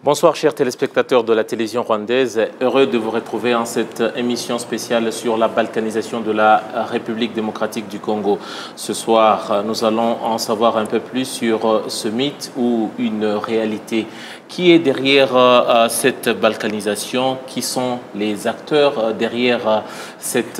Bonsoir chers téléspectateurs de la télévision rwandaise, heureux de vous retrouver en cette émission spéciale sur la balkanisation de la République démocratique du Congo. Ce soir, nous allons en savoir un peu plus sur ce mythe ou une réalité. Qui est derrière cette balkanisation? Qui sont les acteurs derrière cette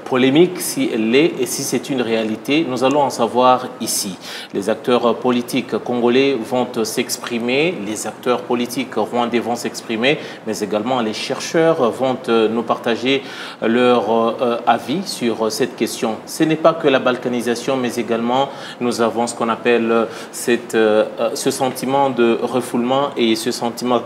polémique, si elle l'est, et si c'est une réalité? Nous allons en savoir ici. Les acteurs politiques congolais vont s'exprimer, les acteurs politiques rwandais vont s'exprimer, mais également les chercheurs vont nous partager leur avis sur cette question. Ce n'est pas que la balkanisation, mais également nous avons ce qu'on appelle ce sentiment de refoulement et ce sentiment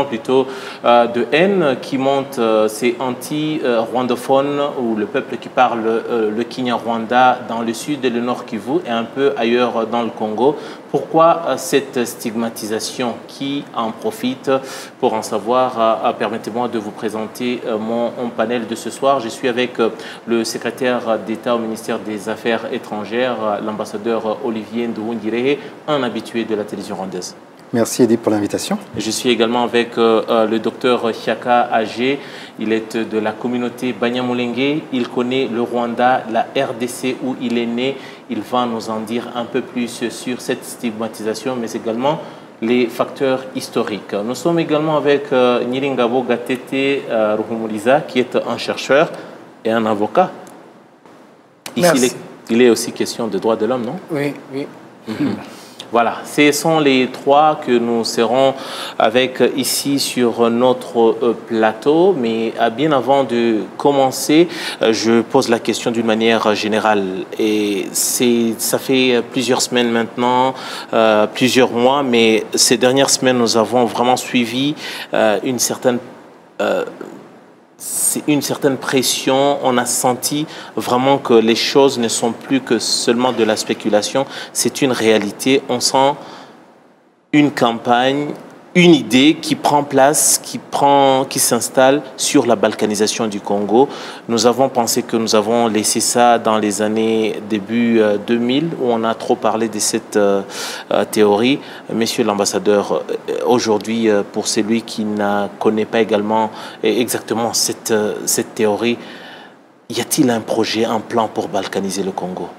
plutôt de haine qui monte, c'est anti-rwandophone ou le peuple qui parle le Kinyarwanda dans le sud et le nord Kivu et un peu ailleurs dans le Congo. Pourquoi cette stigmatisation? Qui en profite? Pour en savoir, permettez-moi de vous présenter mon panel de ce soir. Je suis avec le secrétaire d'État au ministère des Affaires étrangères, l'ambassadeur Olivier Nduhungirehe, un habitué de la télévision rwandaise. Merci Edith pour l'invitation. Je suis également avec le docteur Chiaka Agé. Il est de la communauté Banyamulenge. Il connaît le Rwanda, la RDC où il est né. Il va nous en dire un peu plus sur cette stigmatisation, mais également les facteurs historiques. Nous sommes également avec Nyiringabo Gatete Ruhumuriza, qui est un chercheur et un avocat. Ici, il est aussi question de droits de l'homme, non? Oui, oui. Voilà, ce sont les trois que nous serons avec ici sur notre plateau. Mais bien avant de commencer, je pose la question d'une manière générale. Et ça fait plusieurs semaines maintenant, plusieurs mois, mais ces dernières semaines, nous avons vraiment suivi une certaine pression. On a senti vraiment que les choses ne sont plus que seulement de la spéculation. C'est une réalité. On sent une campagne, une idée qui prend place, qui s'installe sur la balkanisation du Congo. Nous avons pensé que nous avons laissé ça dans les années début 2000, où on a trop parlé de cette théorie. Monsieur l'ambassadeur, aujourd'hui, pour celui qui ne connaît pas également exactement cette théorie, y a-t-il un projet, un plan pour balkaniser le Congo?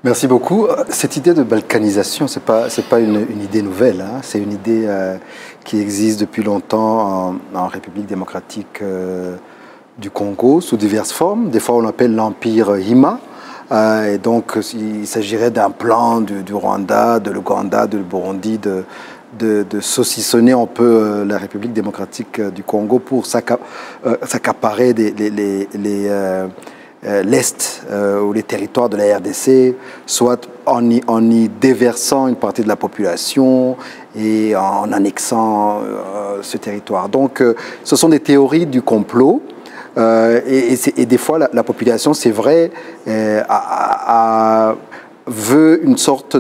Merci beaucoup. Cette idée de balkanisation, c'est pas une idée nouvelle. Hein. C'est une idée qui existe depuis longtemps en République démocratique du Congo, sous diverses formes. Des fois, on l'appelle l'Empire Hima. Et donc, il s'agirait d'un plan du Rwanda, de l'Ouganda, de Burundi, de saucissonner un peu la République démocratique du Congo pour s'accaparer l'Est ou les territoires de la RDC, soit en y déversant une partie de la population et en annexant ce territoire. Donc, ce sont des théories du complot. Et des fois, la population, c'est vrai, veut une sorte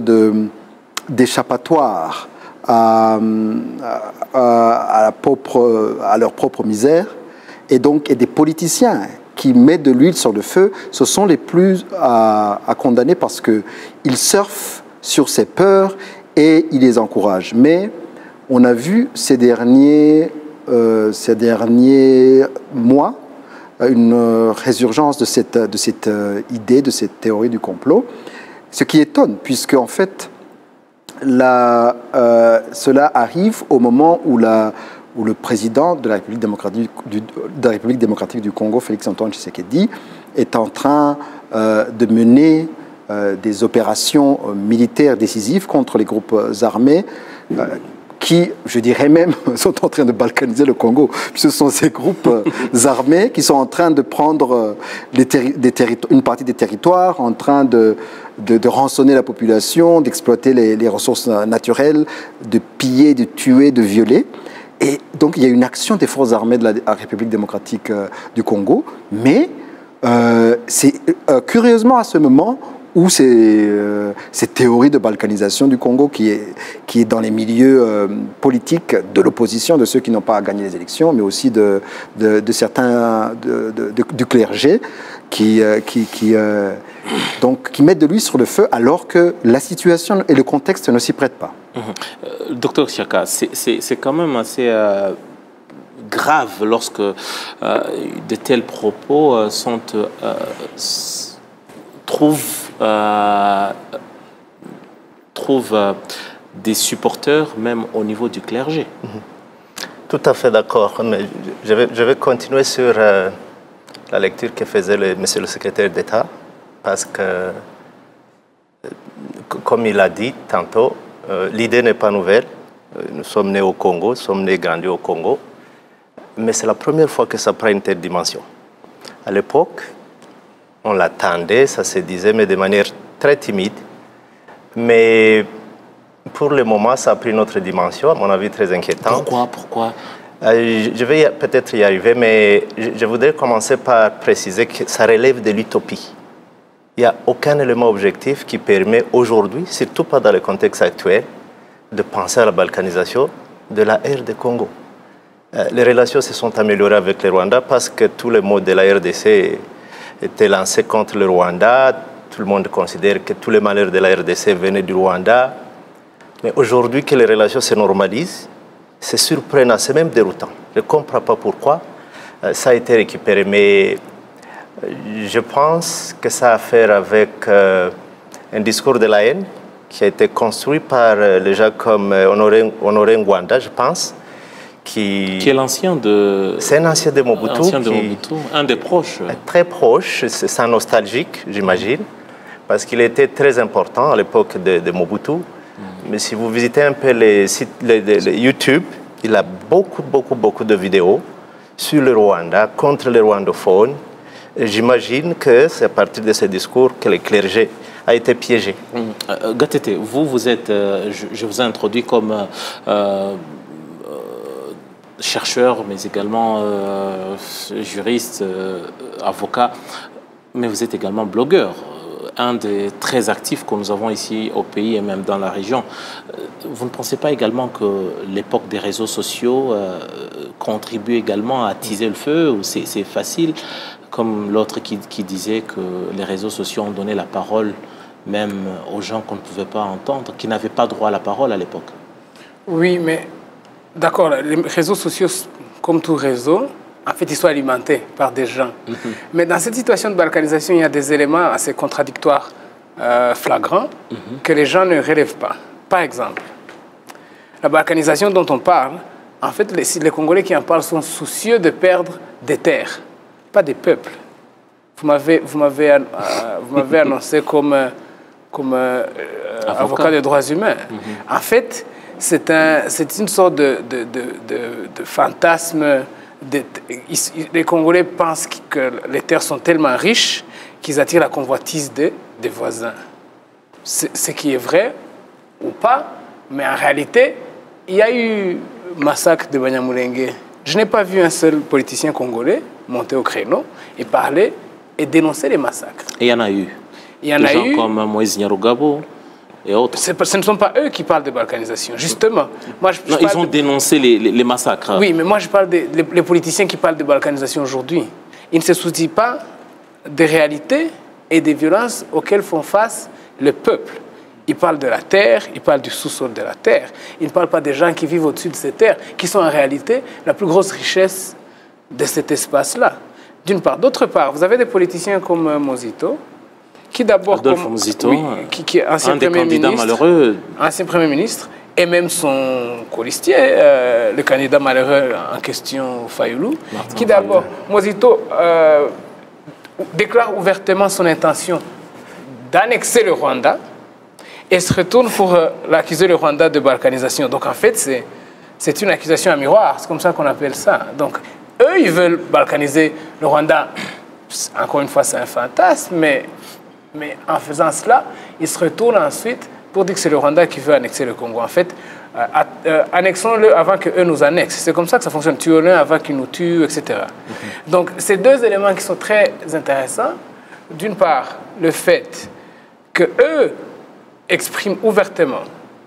d'échappatoire à leur propre misère. Et donc, des politiciens qui mettent de l'huile sur le feu, ce sont les plus à condamner parce qu'ils surfent sur ces peurs et ils les encouragent. Mais on a vu ces derniers mois une résurgence de cette idée, de cette théorie du complot, ce qui étonne, puisque en fait, cela arrive au moment où le président de la République démocratique du Congo, Félix-Antoine Tshisekedi, est en train de mener des opérations militaires décisives contre les groupes armés qui, je dirais même, sont en train de balkaniser le Congo. Ce sont ces groupes armés qui sont en train de prendre une partie des territoires, en train de rançonner la population, d'exploiter les ressources naturelles, de piller, de tuer, de violer. Et donc, il y a une action des forces armées de la République démocratique du Congo, mais c'est curieusement à ce moment où cette théorie de balkanisation du Congo qui est dans les milieux politiques de l'opposition, de ceux qui n'ont pas gagné les élections, mais aussi de certains du clergé qui mettent de l'huile sur le feu alors que la situation et le contexte ne s'y prêtent pas. Docteur Chiaka, c'est quand même assez grave lorsque de tels propos trouvent des supporters même au niveau du clergé. Tout à fait d'accord, mais je vais continuer sur la lecture que faisait monsieur le secrétaire d'État, parce que, comme il a dit tantôt, l'idée n'est pas nouvelle. Nous sommes nés au Congo, nous sommes nés et grandis au Congo, mais c'est la première fois que ça prend une telle dimension. À l'époque, on l'attendait, ça se disait, mais de manière très timide. Mais pour le moment, ça a pris une autre dimension, à mon avis très inquiétante. Pourquoi Je vais peut-être y arriver, mais je voudrais commencer par préciser que ça relève de l'utopie. Il n'y a aucun élément objectif qui permet aujourd'hui, surtout pas dans le contexte actuel, de penser à la balkanisation de la RD Congo. Les relations se sont améliorées avec le Rwanda parce que tous les mots de la RDC étaient lancés contre le Rwanda. Tout le monde considère que tous les malheurs de la RDC venaient du Rwanda. Mais aujourd'hui que les relations se normalisent, c'est surprenant, c'est même déroutant. Je ne comprends pas pourquoi ça a été récupéré, mais je pense que ça a à faire avec un discours de la haine qui a été construit par les gens comme Honoré Ngwanda, je pense. Qui est l'ancien de... C'est un ancien de Mobutu. Un des proches. Très proche, c'est un nostalgique, j'imagine, parce qu'il était très important à l'époque de Mobutu. Mais si vous visitez un peu les sites YouTube, il a beaucoup de vidéos sur le Rwanda, contre les rwandophones. J'imagine que c'est à partir de ce discours que le clergé a été piégé. Gatete, vous êtes, je vous ai introduit comme chercheur, mais également juriste, avocat, mais vous êtes également blogueur. Un des très actifs que nous avons ici au pays et même dans la région. Vous ne pensez pas également que l'époque des réseaux sociaux contribue également à attiser le feu, ou c'est facile, comme l'autre qui disait que les réseaux sociaux ont donné la parole même aux gens qu'on ne pouvait pas entendre, qui n'avaient pas droit à la parole à l'époque? Oui, mais d'accord, les réseaux sociaux, comme tout réseau, en fait, ils sont alimentés par des gens. Mais dans cette situation de balkanisation, il y a des éléments assez contradictoires, flagrants, que les gens ne relèvent pas. Par exemple, la balkanisation dont on parle, en fait, les Congolais qui en parlent sont soucieux de perdre des terres, pas des peuples. Vous m'avez annoncé comme avocat des droits humains. En fait, c'est une sorte de fantasme. Les Congolais pensent que les terres sont tellement riches qu'ils attirent la convoitise des voisins. Ce qui est vrai ou pas, mais en réalité, il y a eu massacre de Banyamulenge. Je n'ai pas vu un seul politicien congolais monter au créneau et parler et dénoncer les massacres. Et il y en a eu. Il y en a eu. Comme Moïse Nyarugabo et autres. Ce ne sont pas eux qui parlent de balkanisation, justement. Ils ont dénoncé les massacres. Oui, mais moi je parle des politiciens qui parlent de balkanisation aujourd'hui. Ils ne se soucient pas des réalités et des violences auxquelles font face le peuple. Ils parlent de la terre, ils parlent du sous-sol de la terre. Ils ne parlent pas des gens qui vivent au-dessus de ces terres, qui sont en réalité la plus grosse richesse de cet espace-là. D'une part. D'autre part, vous avez des politiciens comme Mozito, qui d'abord, qui est ancien Premier ministre, malheureux. Ancien Premier ministre, et même son colistier, le candidat malheureux en question, Fayoulou, qui d'abord, Mozito déclare ouvertement son intention d'annexer le Rwanda et se retourne pour l'accuser le Rwanda de balkanisation. Donc en fait, c'est une accusation à miroir, c'est comme ça qu'on appelle ça. Donc eux, ils veulent balkaniser le Rwanda. Encore une fois, c'est un fantasme, mais en faisant cela, ils se retournent ensuite pour dire que c'est le Rwanda qui veut annexer le Congo. En fait, annexons-le avant qu'eux nous annexent. C'est comme ça que ça fonctionne. Tuons-le avant qu'ils nous tuent, etc. Donc, c'est deux éléments qui sont très intéressants. D'une part, le fait qu'eux expriment ouvertement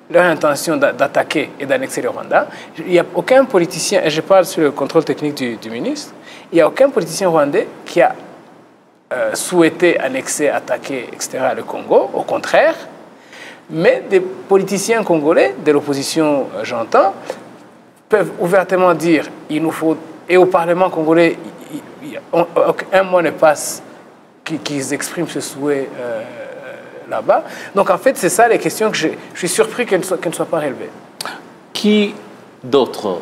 leur intention d'attaquer et d'annexer le Rwanda. Il n'y a aucun politicien, et je parle sur le contrôle technique du ministre, il n'y a aucun politicien rwandais qui a souhaité annexer, attaquer, etc. le Congo. Au contraire, Mais des politiciens congolais, de l'opposition, j'entends, peuvent ouvertement dire il nous faut, et au Parlement congolais, un mois ne passe qu'ils expriment ce souhait là-bas. Donc en fait, c'est ça les questions que je suis surpris qu'elles ne soient pas relevées. Qui d'autre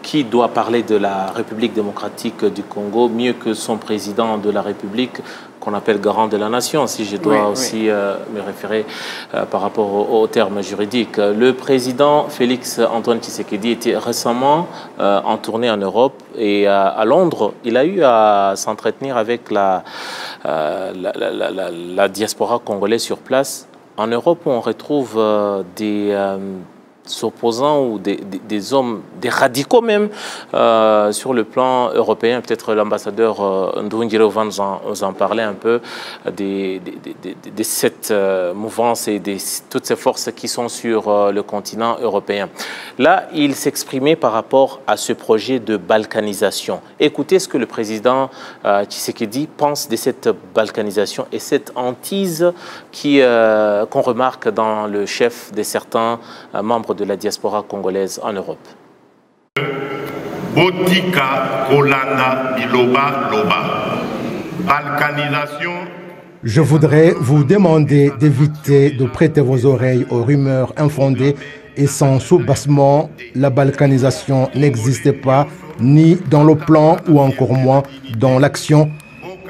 qui doit parler de la République démocratique du Congo mieux que son président de la République qu'on appelle garant de la nation, si je dois aussi me référer par rapport aux termes juridiques. Le président Félix Antoine Tshisekedi était récemment en tournée en Europe et à Londres, il a eu à s'entretenir avec la diaspora congolaise sur place. En Europe, on retrouve des opposants ou des hommes, des radicaux même, sur le plan européen. Peut-être l'ambassadeur Ndoungiro va nous en parler un peu de cette mouvance et de toutes ces forces qui sont sur le continent européen. Là, il s'exprimait par rapport à ce projet de balkanisation. Écoutez ce que le président Tshisekedi pense de cette balkanisation et cette hantise qu'on remarque dans le chef de certains membres de la diaspora congolaise en Europe. Botika Kolanda Biloba Loba. Balkanisation. Je voudrais vous demander d'éviter de prêter vos oreilles aux rumeurs infondées et sans soubassement. La balkanisation n'existe pas, ni dans le plan ou encore moins dans l'action.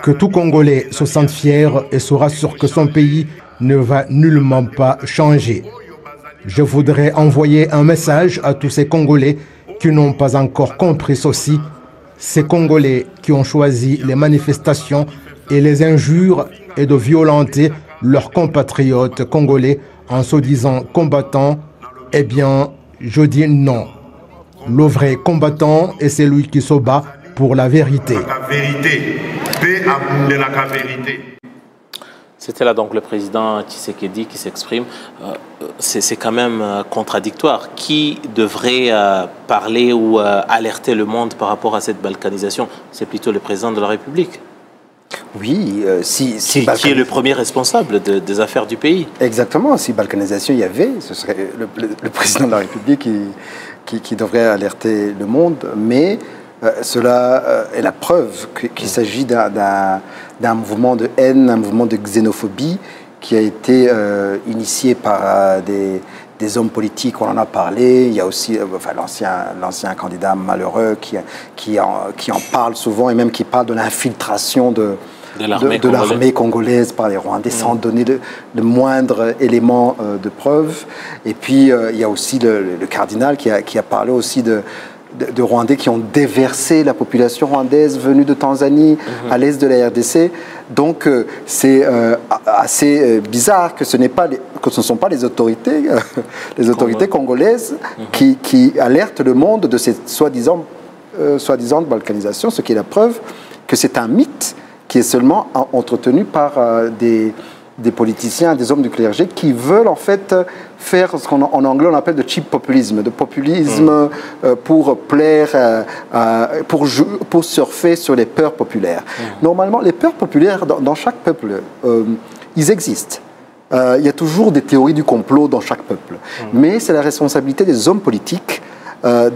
Que tout Congolais se sente fier et se rassure que son pays ne va nullement pas changer. Je voudrais envoyer un message à tous ces Congolais qui n'ont pas encore compris ceci. Ces Congolais qui ont choisi les manifestations et les injures et de violenter leurs compatriotes congolais en se disant combattants, eh bien, je dis non. Le vrai combattant est celui qui se bat pour la vérité. C'était là donc le président Tshisekedi qui s'exprime. C'est quand même contradictoire. Qui devrait parler ou alerter le monde par rapport à cette balkanisation? C'est plutôt le président de la République. Oui, qui est le premier responsable des affaires du pays. Exactement. Si balkanisation il y avait, ce serait le président de la République qui devrait alerter le monde. Mais cela est la preuve qu'il s'agit d'un mouvement de haine, un mouvement de xénophobie qui a été initié par des hommes politiques, on en a parlé. Il y a aussi l'ancien candidat malheureux qui en parle souvent et même qui parle de l'infiltration de l'armée congolaise par les Rwandais sans donner le moindre élément de preuve. Et puis il y a aussi le cardinal qui a parlé aussi de Rwandais qui ont déversé la population rwandaise venue de Tanzanie à l'est de la RDC. Donc c'est assez bizarre que ce ne sont pas les autorités congolaises qui alertent le monde de cette soi-disant balkanisation, ce qui est la preuve que c'est un mythe qui est seulement entretenu par des politiciens, des hommes du clergé qui veulent en fait faire ce qu'en anglais on appelle de cheap populisme, pour plaire, pour surfer sur les peurs populaires. Normalement, les peurs populaires dans chaque peuple, ils existent. Il y a toujours des théories du complot dans chaque peuple. Mais c'est la responsabilité des hommes politiques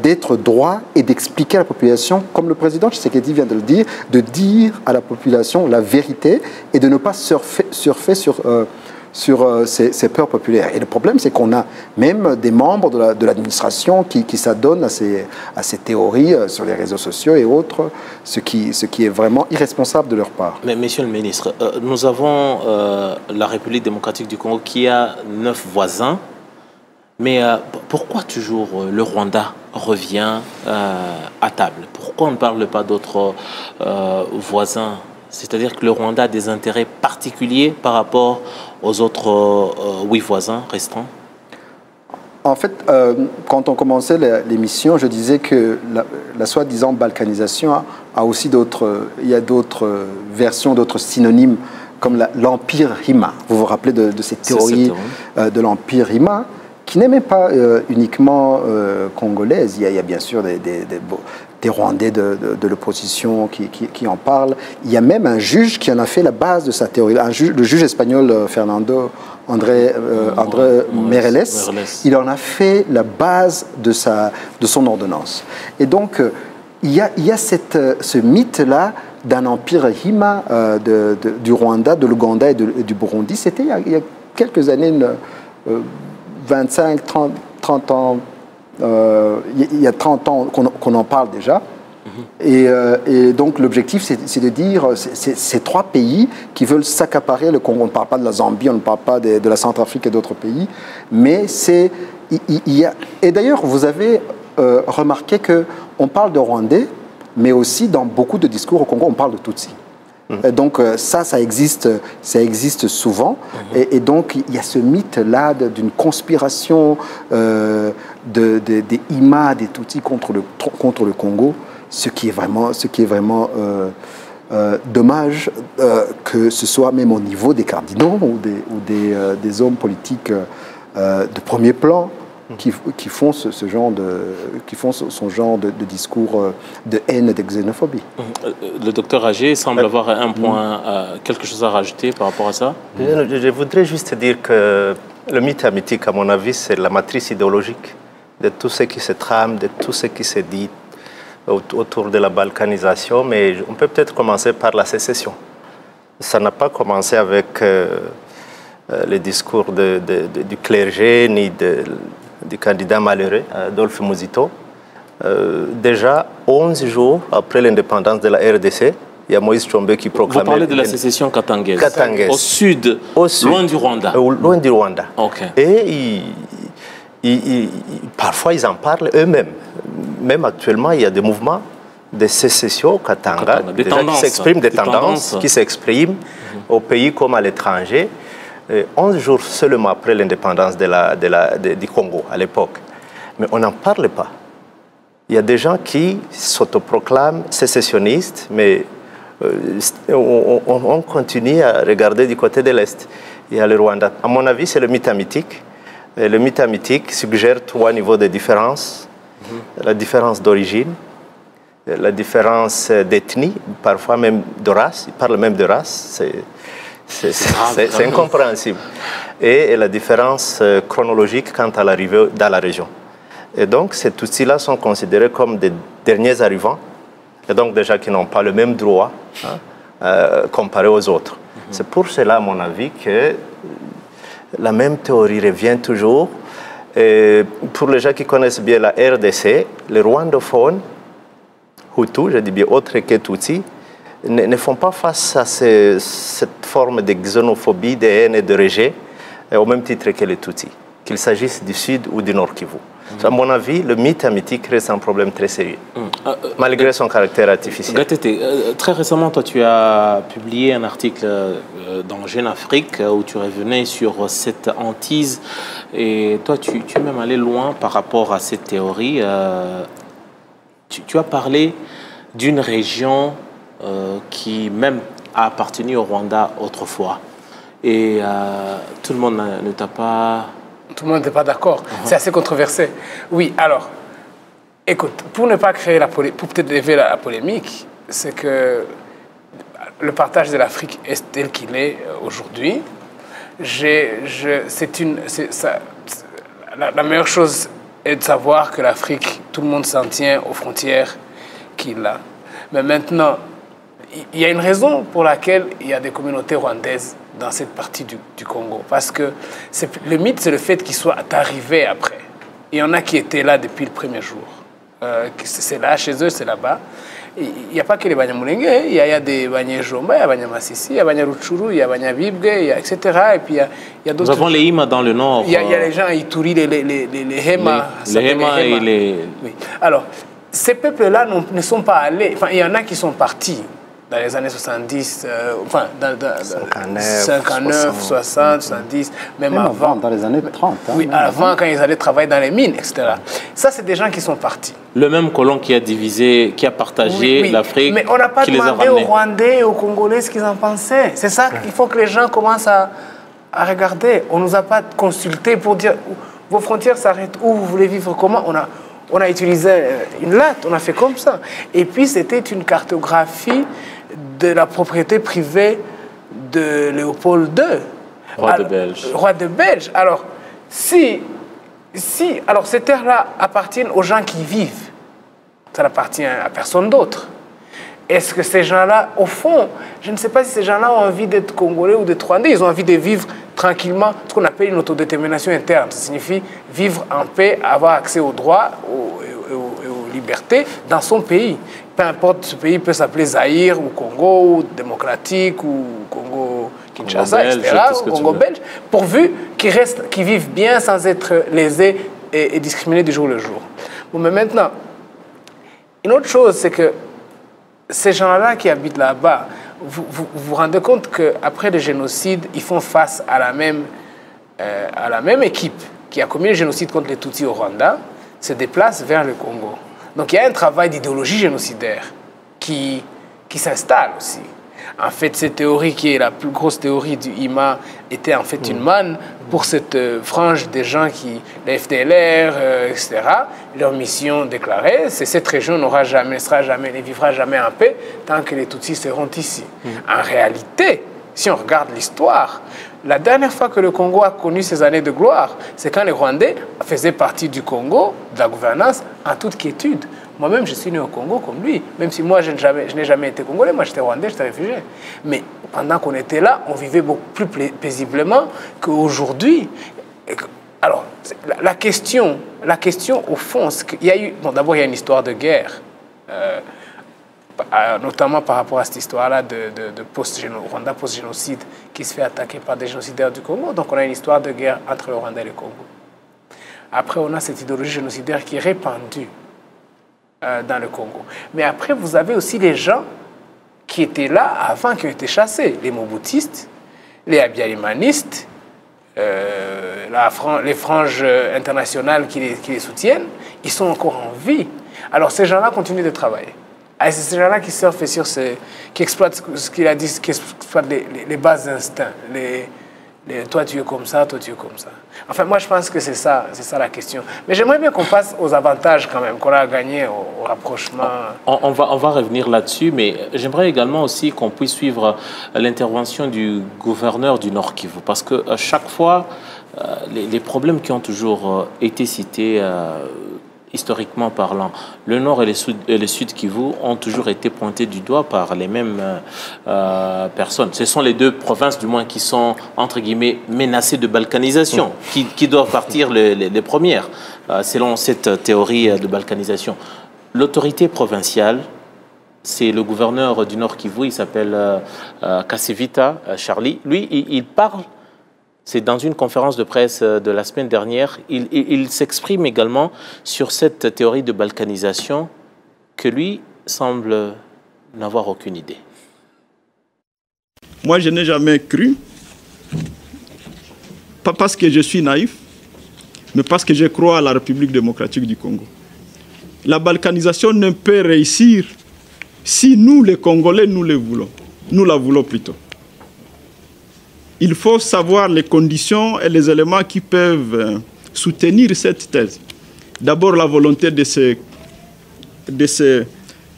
d'être droit et d'expliquer à la population, comme le président Tshisekedi vient de le dire, de dire à la population la vérité et de ne pas surfer sur ces peurs populaires. Et le problème, c'est qu'on a même des membres de l'administration qui s'adonnent à ces théories sur les réseaux sociaux et autres, ce qui est vraiment irresponsable de leur part. Mais Monsieur le ministre, nous avons la République démocratique du Congo qui a 9 voisins. Mais pourquoi toujours le Rwanda revient à table? Pourquoi on ne parle pas d'autres voisins? C'est-à-dire que le Rwanda a des intérêts particuliers par rapport aux autres 8 voisins restants? En fait, quand on commençait l'émission, je disais que la soi-disant balkanisation a aussi il y a d'autres versions, d'autres synonymes, comme l'Empire Hima. Vous vous rappelez de cette théorie de l'Empire Hima, qui n'est même pas uniquement congolaise. Il y a bien sûr des Rwandais de l'opposition qui en parlent. Il y a même un juge qui en a fait la base de sa théorie. Le juge espagnol Fernando André Meirelles, il en a fait la base de son ordonnance. Et donc, il y a ce mythe-là d'un empire Hima du Rwanda, de l'Ouganda et du Burundi. C'était il y a quelques années, 25, 30 ans, il y a 30 ans qu'on en parle déjà. Et donc l'objectif, c'est de dire, ces trois pays qui veulent s'accaparer le Congo. On ne parle pas de la Zambie, on ne parle pas de la Centrafrique et d'autres pays, mais et d'ailleurs, vous avez remarqué qu'on parle de Rwandais, mais aussi dans beaucoup de discours au Congo, on parle de Tutsi. Donc ça existe souvent. Et donc il y a ce mythe-là d'une conspiration des Hima, des Tutsis contre le Congo, ce qui est vraiment dommage que ce soit même au niveau des cardinaux ou des hommes politiques de premier plan qui font ce genre de discours de haine et de xénophobie. Le docteur Agé semble avoir un point, quelque chose à rajouter par rapport à ça. Je voudrais juste dire que le mythe hamitique, à mon avis, c'est la matrice idéologique de tout ce qui se trame, de tout ce qui se dit autour de la balkanisation, mais on peut peut-être commencer par la sécession. Ça n'a pas commencé avec les discours du clergé ni du candidat malheureux, Adolphe Muzito. Déjà 11 jours après l'indépendance de la RDC, il y a Moïse Tshombe qui proclamait... Vous parlez de la sécession katangaise. Katangaise. Au sud, loin du Rwanda. Loin du Rwanda. Okay. Et parfois, ils en parlent eux-mêmes. Même actuellement, il y a des mouvements de sécession au Katanga, des tendances qui s'expriment au pays comme à l'étranger. 11 jours seulement après l'indépendance du Congo, à l'époque. Mais on n'en parle pas. Il y a des gens qui s'autoproclament sécessionnistes, mais on continue à regarder du côté de l'Est. Il y a le Rwanda. À mon avis, c'est le mythe hamitique. Le mythe hamitique suggère 3 niveaux de différence. La différence d'origine, la différence d'ethnie, parfois même de race. Ils parlent même de race. C'est incompréhensible. Et la différence chronologique quant à l'arrivée dans la région. Et donc, ces Tutsis-là sont considérés comme des derniers arrivants, et donc déjà qui n'ont pas le même droit comparé aux autres. C'est pour cela, à mon avis, que la même théorie revient toujours. Et pour les gens qui connaissent bien la RDC, les rwandophones, Hutus, je dis bien autres que Tutsis, ne font pas face à cette forme de xénophobie, de haine et de rejet, au même titre que les Tutsis, qu'il s'agisse du Sud ou du Nord Kivu. À mon avis, le mythe hamitique reste un problème très sérieux, malgré son caractère artificiel. Gatete, très récemment, toi, tu as publié un article dans Jeune Afrique où tu revenais sur cette hantise. Et toi, tu es même allé loin par rapport à cette théorie. Tu as parlé d'une région qui même a appartenu au Rwanda autrefois. Et tout le monde ne t'a pas... Tout le monde n'est pas d'accord. C'est assez controversé. Oui, alors, écoute, pour ne pas créer pour peut-être lever la polémique, c'est que le partage de l'Afrique est tel qu'il est aujourd'hui. La meilleure chose est de savoir que l'Afrique, tout le monde s'en tient aux frontières qu'il a. Mais maintenant, il y a une raison pour laquelle il y a des communautés rwandaises dans cette partie du Congo. Parce que le mythe, c'est le fait qu'ils soient arrivés après. Il y en a qui étaient là depuis le premier jour. C'est là, chez eux, c'est là-bas. Il n'y a pas que les Banyamulenge, il y a des Banyejomba, il y a Banyamasisi, il y a Banyaruchuru, il y a Banyabibwe, etc. Et puis il y a d'autres... Nous avons les Hima dans le nord. Il y a les gens à Ituri, les Hema. Les Hema et les... Oui. Alors, ces peuples-là ne sont pas allés... Enfin, il y en a qui sont partis dans les années 70, dans 59, 60, 70, même avant. Dans les années 30. Oui, avant, quand ils allaient travailler dans les mines, etc. Ça, c'est des gens qui sont partis. Le même colon qui a divisé, qui a partagé l'Afrique, mais on n'a pas demandé aux Rwandais et aux Congolais ce qu'ils en pensaient. C'est ça qu'il faut que les gens commencent à regarder. On ne nous a pas consultés pour dire vos frontières s'arrêtent où, vous voulez vivre comment. On a utilisé une latte, on a fait comme ça. Et puis, c'était une cartographie de la propriété privée de Léopold II. Roi de Belge. Roi de Belge. Alors, alors ces terres-là appartiennent aux gens qui y vivent. Ça n'appartient à personne d'autre. Est-ce que ces gens-là, au fond, je ne sais pas si ces gens-là ont envie d'être Congolais ou d'être Rwandais, ils ont envie de vivre tranquillement, ce qu'on appelle une autodétermination interne. Ça signifie vivre en paix, avoir accès aux droits et aux libertés dans son pays. Peu importe, ce pays peut s'appeler Zaïre ou Congo, ou démocratique, ou Congo Kinshasa, Congo belge, etc., ou Congo belge, pourvu qu'ils vivent bien sans être lésés et discriminés du jour le jour. Bon, mais maintenant, une autre chose, c'est que ces gens-là qui habitent là-bas, vous rendez compte qu'après le génocide, ils font face à la même équipe qui a commis le génocide contre les Tutsis au Rwanda, se déplace vers le Congo. Donc il y a un travail d'idéologie génocidaire qui s'installe aussi. En fait, cette théorie qui est la plus grosse théorie du IMA était en fait une manne pour cette frange des gens qui, les FDLR, etc., leur mission déclarée, c'est cette région ne vivra jamais en paix tant que les Tutsis seront ici. En réalité, si on regarde l'histoire, la dernière fois que le Congo a connu ses années de gloire, c'est quand les Rwandais faisaient partie du Congo, de la gouvernance, en toute quiétude. Moi-même, je suis né au Congo comme lui. Même si moi, je n'ai jamais été Congolais, moi j'étais Rwandais, j'étais réfugié. Mais pendant qu'on était là, on vivait beaucoup plus paisiblement qu'aujourd'hui. Alors, la question au fond, c'est qu'il y a eu... Bon, d'abord, il y a une histoire de guerre, notamment par rapport à cette histoire-là de Rwanda post-génocide qui se fait attaquer par des génocidaires du Congo. Donc, on a une histoire de guerre entre le Rwanda et le Congo. Après, on a cette idéologie génocidaire qui est répandue dans le Congo. Mais après, vous avez aussi les gens qui étaient là avant, qui ont été chassés. Les Mobutistes, les Abialimanistes, les franges internationales qui les soutiennent, ils sont encore en vie. Alors ces gens-là continuent de travailler. Et c'est ces gens-là qui surfent sur qui exploitent ce qu'il a dit, qui exploitent les bases instincts. Toi tu es comme ça, toi tu es comme ça. Enfin moi je pense que c'est ça la question. Mais j'aimerais bien qu'on passe aux avantages quand même, qu'on a gagné au rapprochement. On va revenir là-dessus, mais j'aimerais également aussi qu'on puisse suivre l'intervention du gouverneur du Nord Kivu, parce que chaque fois, les problèmes qui ont toujours été cités, historiquement parlant, le Nord et le Sud Kivu ont toujours été pointés du doigt par les mêmes personnes. Ce sont les deux provinces, du moins, qui sont, entre guillemets, menacées de balkanisation, qui doivent partir les premières, selon cette théorie de balkanisation. L'autorité provinciale, c'est le gouverneur du Nord Kivu, il s'appelle Kasevita Charlie. Lui, il parle. C'est dans une conférence de presse de la semaine dernière, il s'exprime également sur cette théorie de balkanisation que lui semble n'avoir aucune idée. Moi, je n'ai jamais cru, pas parce que je suis naïf, mais parce que je crois à la République démocratique du Congo. La balkanisation ne peut réussir si nous, les Congolais, nous la voulons plutôt. Il faut savoir les conditions et les éléments qui peuvent soutenir cette thèse. D'abord, la volonté de se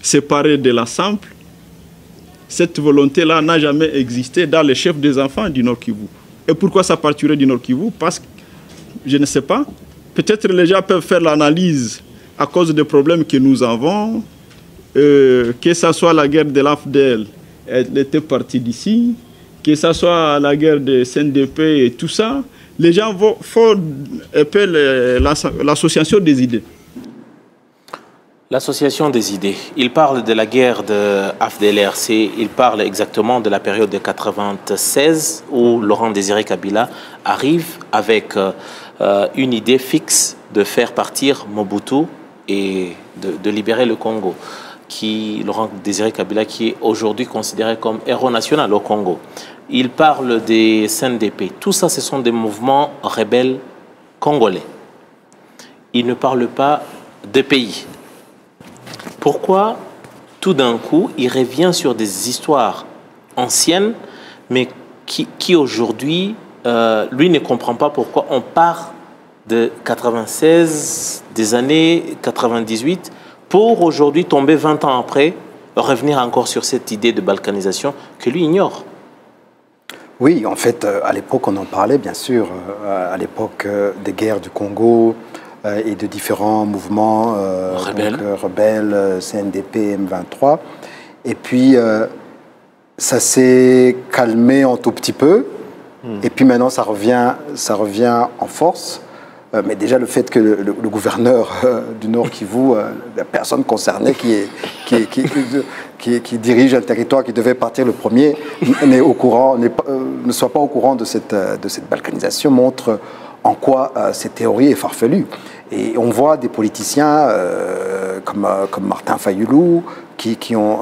séparer de l'ensemble. Cette volonté-là n'a jamais existé dans les chefs des enfants du Nord Kivu. Et pourquoi ça partirait du Nord Kivu? Parce que, je ne sais pas, peut-être les gens peuvent faire l'analyse à cause des problèmes que nous avons, que ce soit la guerre de l'AFDL, elle était partie d'ici, que ce soit la guerre de CNDP et tout ça, les gens font l'association des idées. L'association des idées. Il parle de la guerre de AFDLRC, il parle exactement de la période de 96 où Laurent Désiré Kabila arrive avec une idée fixe de faire partir Mobutu et de libérer le Congo. Laurent Désiré Kabila, qui est aujourd'hui considéré comme héros national au Congo. Il parle des CNDP. Tout ça, ce sont des mouvements rebelles congolais. Il ne parle pas de pays. Pourquoi, tout d'un coup, il revient sur des histoires anciennes, mais qui aujourd'hui, lui ne comprend pas pourquoi on part de 96, des années 98, pour aujourd'hui tomber 20 ans après, revenir encore sur cette idée de balkanisation que lui ignore. Oui, en fait, à l'époque, on en parlait, bien sûr, à l'époque des guerres du Congo et de différents mouvements rebelles, CNDP, M23. Et puis, ça s'est calmé un tout petit peu. Et puis maintenant, ça revient en force. Mais déjà, le fait que le gouverneur du Nord Kivu, la personne concernée qui dirige un territoire qui devait partir le premier, ne soit pas au courant de cette balkanisation, montre en quoi cette théorie est farfelue. Et on voit des politiciens comme Martin Fayulu qui ont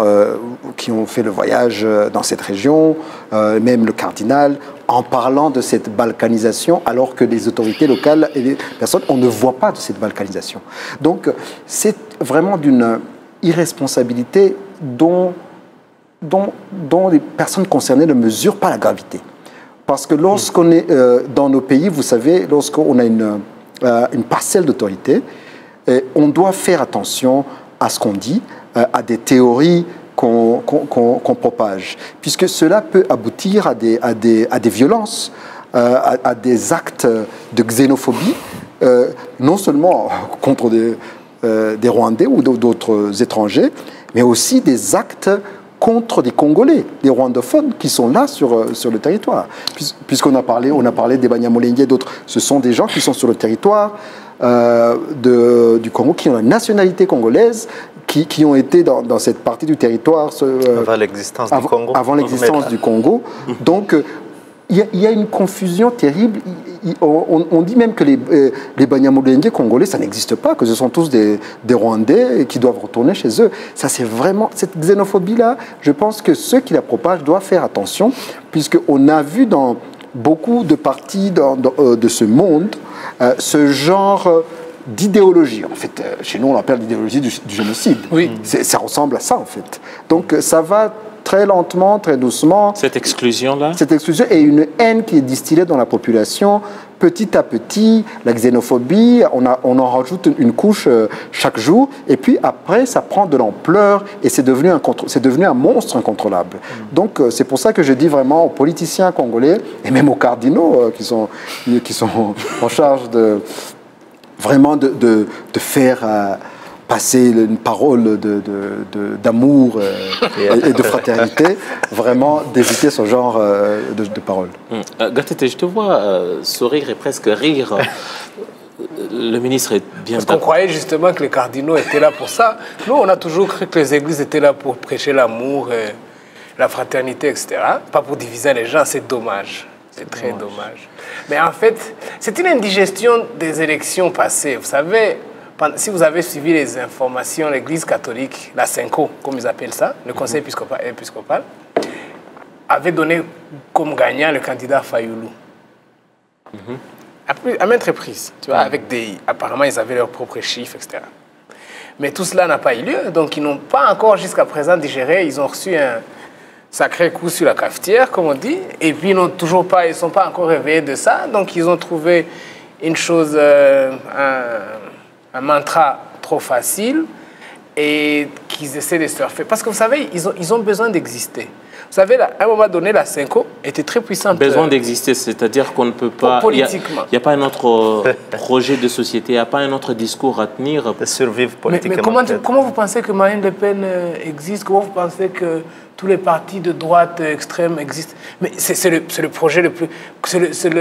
fait le voyage dans cette région, même le cardinal, en parlant de cette balkanisation, alors que les autorités locales et les personnes, on ne voit pas de cette balkanisation. Donc, c'est vraiment d'une irresponsabilité dont les personnes concernées ne mesurent pas la gravité. Parce que lorsqu'on est dans nos pays, vous savez, lorsqu'on a une parcelle d'autorité, on doit faire attention à ce qu'on dit, à des théories qu'on propage, puisque cela peut aboutir à des violences, à des actes de xénophobie, non seulement contre des Rwandais ou d'autres étrangers, mais aussi des actes contre des Congolais, des rwandophones qui sont là sur le territoire. Puisqu'on a parlé des Banyamulenge et d'autres, ce sont des gens qui sont sur le territoire du Congo, qui ont la nationalité congolaise, qui ont été dans cette partie du territoire avant l'existence du Congo. Avant l'existence du Congo. Donc, il y a une confusion terrible. On dit même que les Banyamulenge congolais, ça n'existe pas, que ce sont tous des Rwandais qui doivent retourner chez eux. Ça, c'est vraiment cette xénophobie-là. Je pense que ceux qui la propagent doivent faire attention, puisqu'on a vu dans beaucoup de parties de ce monde ce genre d'idéologie. En fait, chez nous, on l'appelle l'idéologie du génocide. Oui. Ça ressemble à ça, en fait. Donc, ça va très lentement, très doucement. Cette exclusion-là? Cette exclusion et une haine qui est distillée dans la population. Petit à petit, la xénophobie, on en rajoute une couche chaque jour. Et puis après, ça prend de l'ampleur et c'est devenu un monstre incontrôlable. Donc, c'est pour ça que je dis vraiment aux politiciens congolais et même aux cardinaux qui sont en charge vraiment de faire passer une parole d'amour et de fraternité, vraiment d'éviter ce genre de paroles. Gatete, je te vois sourire et presque rire. Le ministre est bien d'accord. Parce qu'on croyait justement que les cardinaux étaient là pour ça. Nous, on a toujours cru que les églises étaient là pour prêcher l'amour, la fraternité, etc. Pas pour diviser les gens, c'est dommage. C'est très dommage. Mais en fait, c'est une indigestion des élections passées. Vous savez, si vous avez suivi les informations, l'Église catholique, la CENCO, comme ils appellent ça, le Conseil épiscopal, avait donné comme gagnant le candidat Fayulu. À maintes reprises, tu vois, apparemment, ils avaient leurs propres chiffres, etc. Mais tout cela n'a pas eu lieu, donc ils n'ont pas encore jusqu'à présent digéré. Ils ont reçu un sacré coup sur la cafetière, comme on dit, et puis ils ne sont pas encore réveillés de ça, donc ils ont trouvé une chose, un mantra trop facile et qu'ils essaient de surfer. Parce que vous savez, ils ont besoin d'exister. Vous savez, à un moment donné, la CENCO était très puissante. Besoin d'exister, c'est-à-dire qu'on ne peut pas... Politiquement. Il n'y a pas un autre projet de société, il n'y a pas un autre discours à tenir. De survivre politiquement. Mais comment vous pensez que Marine Le Pen existe? Comment vous pensez que tous les partis de droite extrême existent? Mais c'est le projet le plus... C'est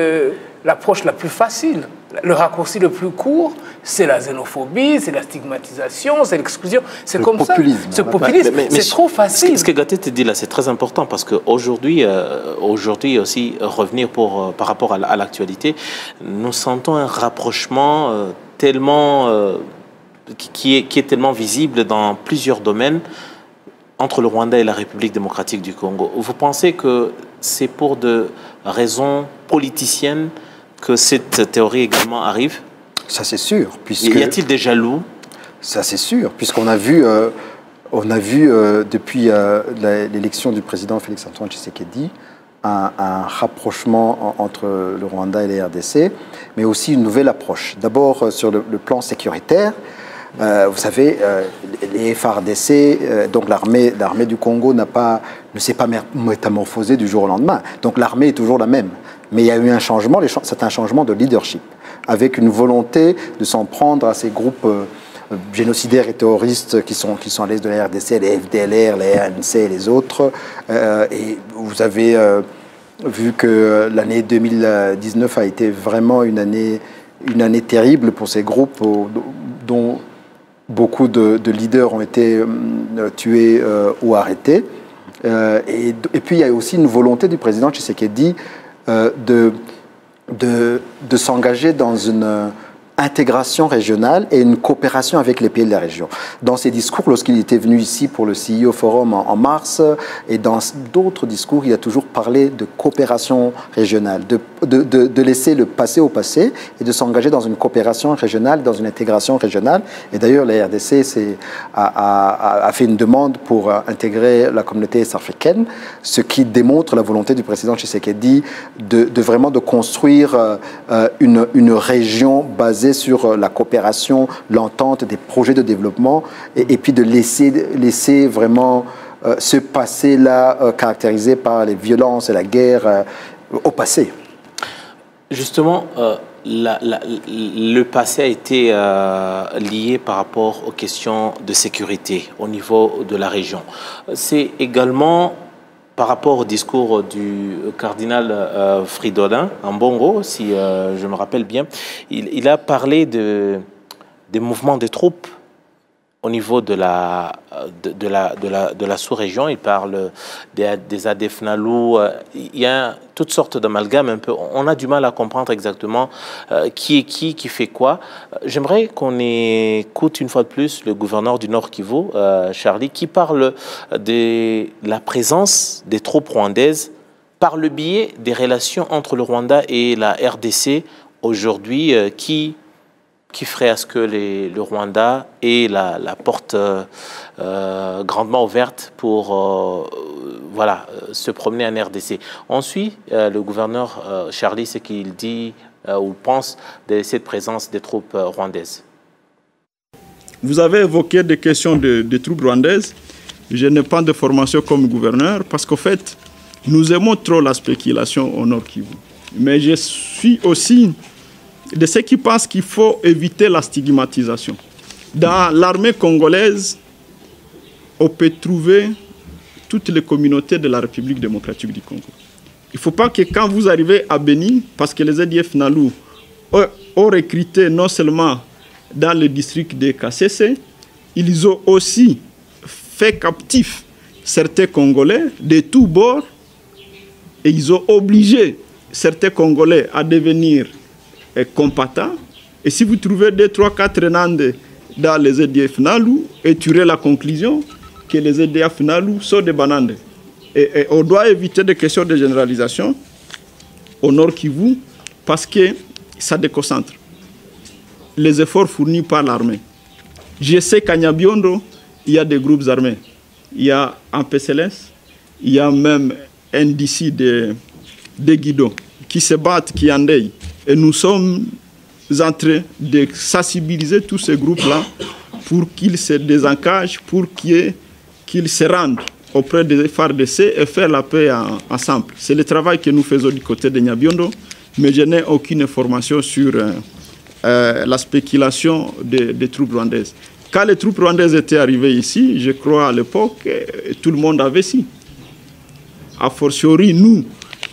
l'approche la plus facile. Le raccourci le plus court, c'est la xénophobie, c'est la stigmatisation, c'est l'exclusion. C'est comme populisme. Ça. Ce populisme, c'est trop facile. Ce que Gatete dit là, c'est très important parce qu'aujourd'hui, aussi, revenir par rapport à l'actualité, nous sentons un rapprochement qui est tellement visible dans plusieurs domaines entre le Rwanda et la République démocratique du Congo. Vous pensez que c'est pour de raisons politiciennes que cette théorie également arrive? Ça, c'est sûr. Y a-t-il des jaloux? Ça, c'est sûr, puisqu'on a vu, depuis l'élection du président Félix-Antoine Tshisekedi un rapprochement entre le Rwanda et la RDC, mais aussi une nouvelle approche. D'abord, sur le plan sécuritaire, Vous savez, les FARDC, donc l'armée du Congo ne s'est pas métamorphosée du jour au lendemain. Donc l'armée est toujours la même. Mais il y a eu un changement, c'est un changement de leadership, avec une volonté de s'en prendre à ces groupes génocidaires et terroristes qui sont à l'est de la RDC, les FDLR, les ANC et les autres. Et vous avez vu que l'année 2019 a été vraiment une année terrible pour ces groupes dont beaucoup de leaders ont été tués ou arrêtés. Et puis il y a aussi une volonté du président Tshisekedi de s'engager dans une intégration régionale et une coopération avec les pays de la région. Dans ses discours, lorsqu'il était venu ici pour le CEO Forum en mars, et dans d'autres discours, il a toujours parlé de coopération régionale, de laisser le passé au passé et de s'engager dans une coopération régionale, dans une intégration régionale. Et d'ailleurs, la RDC a fait une demande pour intégrer la communauté est-africaine, ce qui démontre la volonté du président Tshisekedi de vraiment de construire une région basée sur la coopération, l'entente, des projets de développement, et puis de laisser vraiment ce passé-là caractérisé par les violences et la guerre au passé. Justement, le passé a été lié par rapport aux questions de sécurité au niveau de la région. C'est également par rapport au discours du cardinal Fridolin en Bongo, si je me rappelle bien. Il a parlé des mouvements de troupes au niveau de la sous-région. Il parle des ADF Nalu. Il y a toutes sortes d'amalgames un peu. On a du mal à comprendre exactement qui est qui fait quoi. J'aimerais qu'on écoute une fois de plus le gouverneur du Nord Kivu, Charlie, qui parle de la présence des troupes rwandaises par le biais des relations entre le Rwanda et la RDC aujourd'hui, qui ferait à ce que le Rwanda ait la porte grandement ouverte pour se promener en RDC. On suit le gouverneur Charlie, ce qu'il dit ou pense de cette présence des troupes rwandaises. Vous avez évoqué des questions de troupes rwandaises. Je n'ai pas de formation comme gouverneur parce qu'en fait, nous aimons trop la spéculation au Nord Kivu. Mais je suis aussi de ceux qui pensent qu'il faut éviter la stigmatisation. Dans l'armée congolaise, on peut trouver toutes les communautés de la République démocratique du Congo. Il ne faut pas que quand vous arrivez à Béni, parce que les ADF Nalu ont recruté non seulement dans le district de Kasese, ils ont aussi fait captif certains Congolais de tous bords et ils ont obligé certains Congolais à devenir combattants. Et si vous trouvez 2, 3, 4 Renandais dans les EDF Nalu, et tu aurais la conclusion que les EDF Nalu sont des bananes. Et on doit éviter des questions de généralisation au Nord Kivu parce que ça déconcentre les efforts fournis par l'armée. Je sais qu'à Nyabiondo, il y a des groupes armés. Il y a un PCLS, il y a même un DC de Guido qui se battent, qui endeuillent. Et nous sommes en train de sensibiliser tous ces groupes-là pour qu'ils se désencagent, pour qu'ils se rendent auprès des FARDC et faire la paix ensemble. C'est le travail que nous faisons du côté de Nyabiondo, mais je n'ai aucune information sur la spéculation des troupes rwandaises. Quand les troupes rwandaises étaient arrivées ici, je crois à l'époque, tout le monde avait si. A fortiori, nous,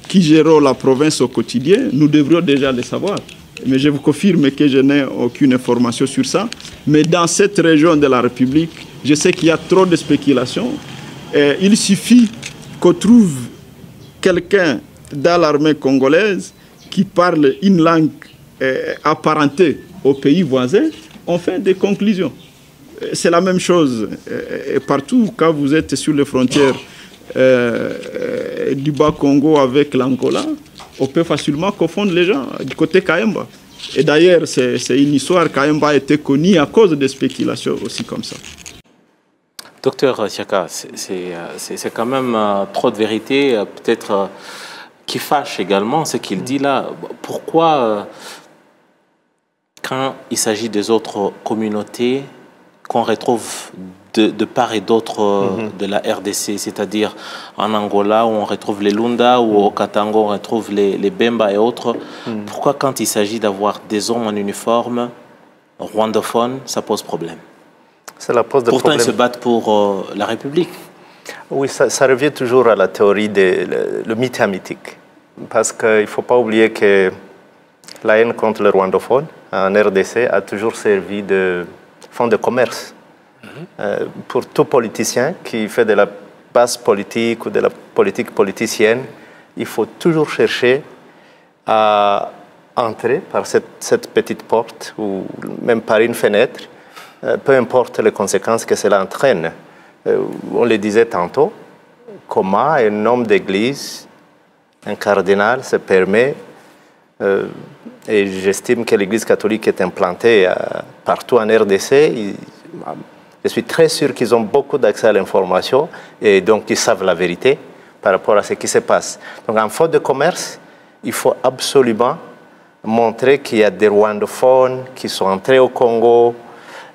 qui gérons la province au quotidien, nous devrions déjà le savoir. Mais je vous confirme que je n'ai aucune information sur ça. Mais dans cette région de la République, je sais qu'il y a trop de spéculations. Il suffit qu'on trouve quelqu'un dans l'armée congolaise qui parle une langue apparentée aux pays voisins, on fait des conclusions. C'est la même chose partout quand vous êtes sur les frontières du Bas-Congo avec l'Angola, on peut facilement confondre les gens du côté Kaemba. Et d'ailleurs, c'est une histoire, Kaemba a été connue à cause des spéculations aussi comme ça. Docteur Siaka, c'est quand même trop de vérité, peut-être qui fâche également ce qu'il dit là. Pourquoi, quand il s'agit des autres communautés, qu'on retrouve de part et d'autre de la RDC, c'est-à-dire en Angola où on retrouve les Lunda, ou au Katango on retrouve les Bemba et autres. Pourquoi quand il s'agit d'avoir des hommes en uniforme rwandophones, ça pose problème? Cela pose des Pourtant, problèmes. ils se battent pour la République. Oui, ça revient toujours à la théorie le mythe mythique. Parce qu'il ne faut pas oublier que la haine contre le rwandophone en RDC a toujours servi de fonds de commerce. Pour tout politicien qui fait de la base politique ou de la politique politicienne, il faut toujours chercher à entrer par cette petite porte ou même par une fenêtre, peu importe les conséquences que cela entraîne. On le disait tantôt, comment un homme d'église, un cardinal, se permet, et j'estime que l'église catholique est implantée partout en RDC, je suis très sûr qu'ils ont beaucoup d'accès à l'information et donc ils savent la vérité par rapport à ce qui se passe. Donc en faute de commerce, il faut absolument montrer qu'il y a des rwandophones qui sont entrés au Congo.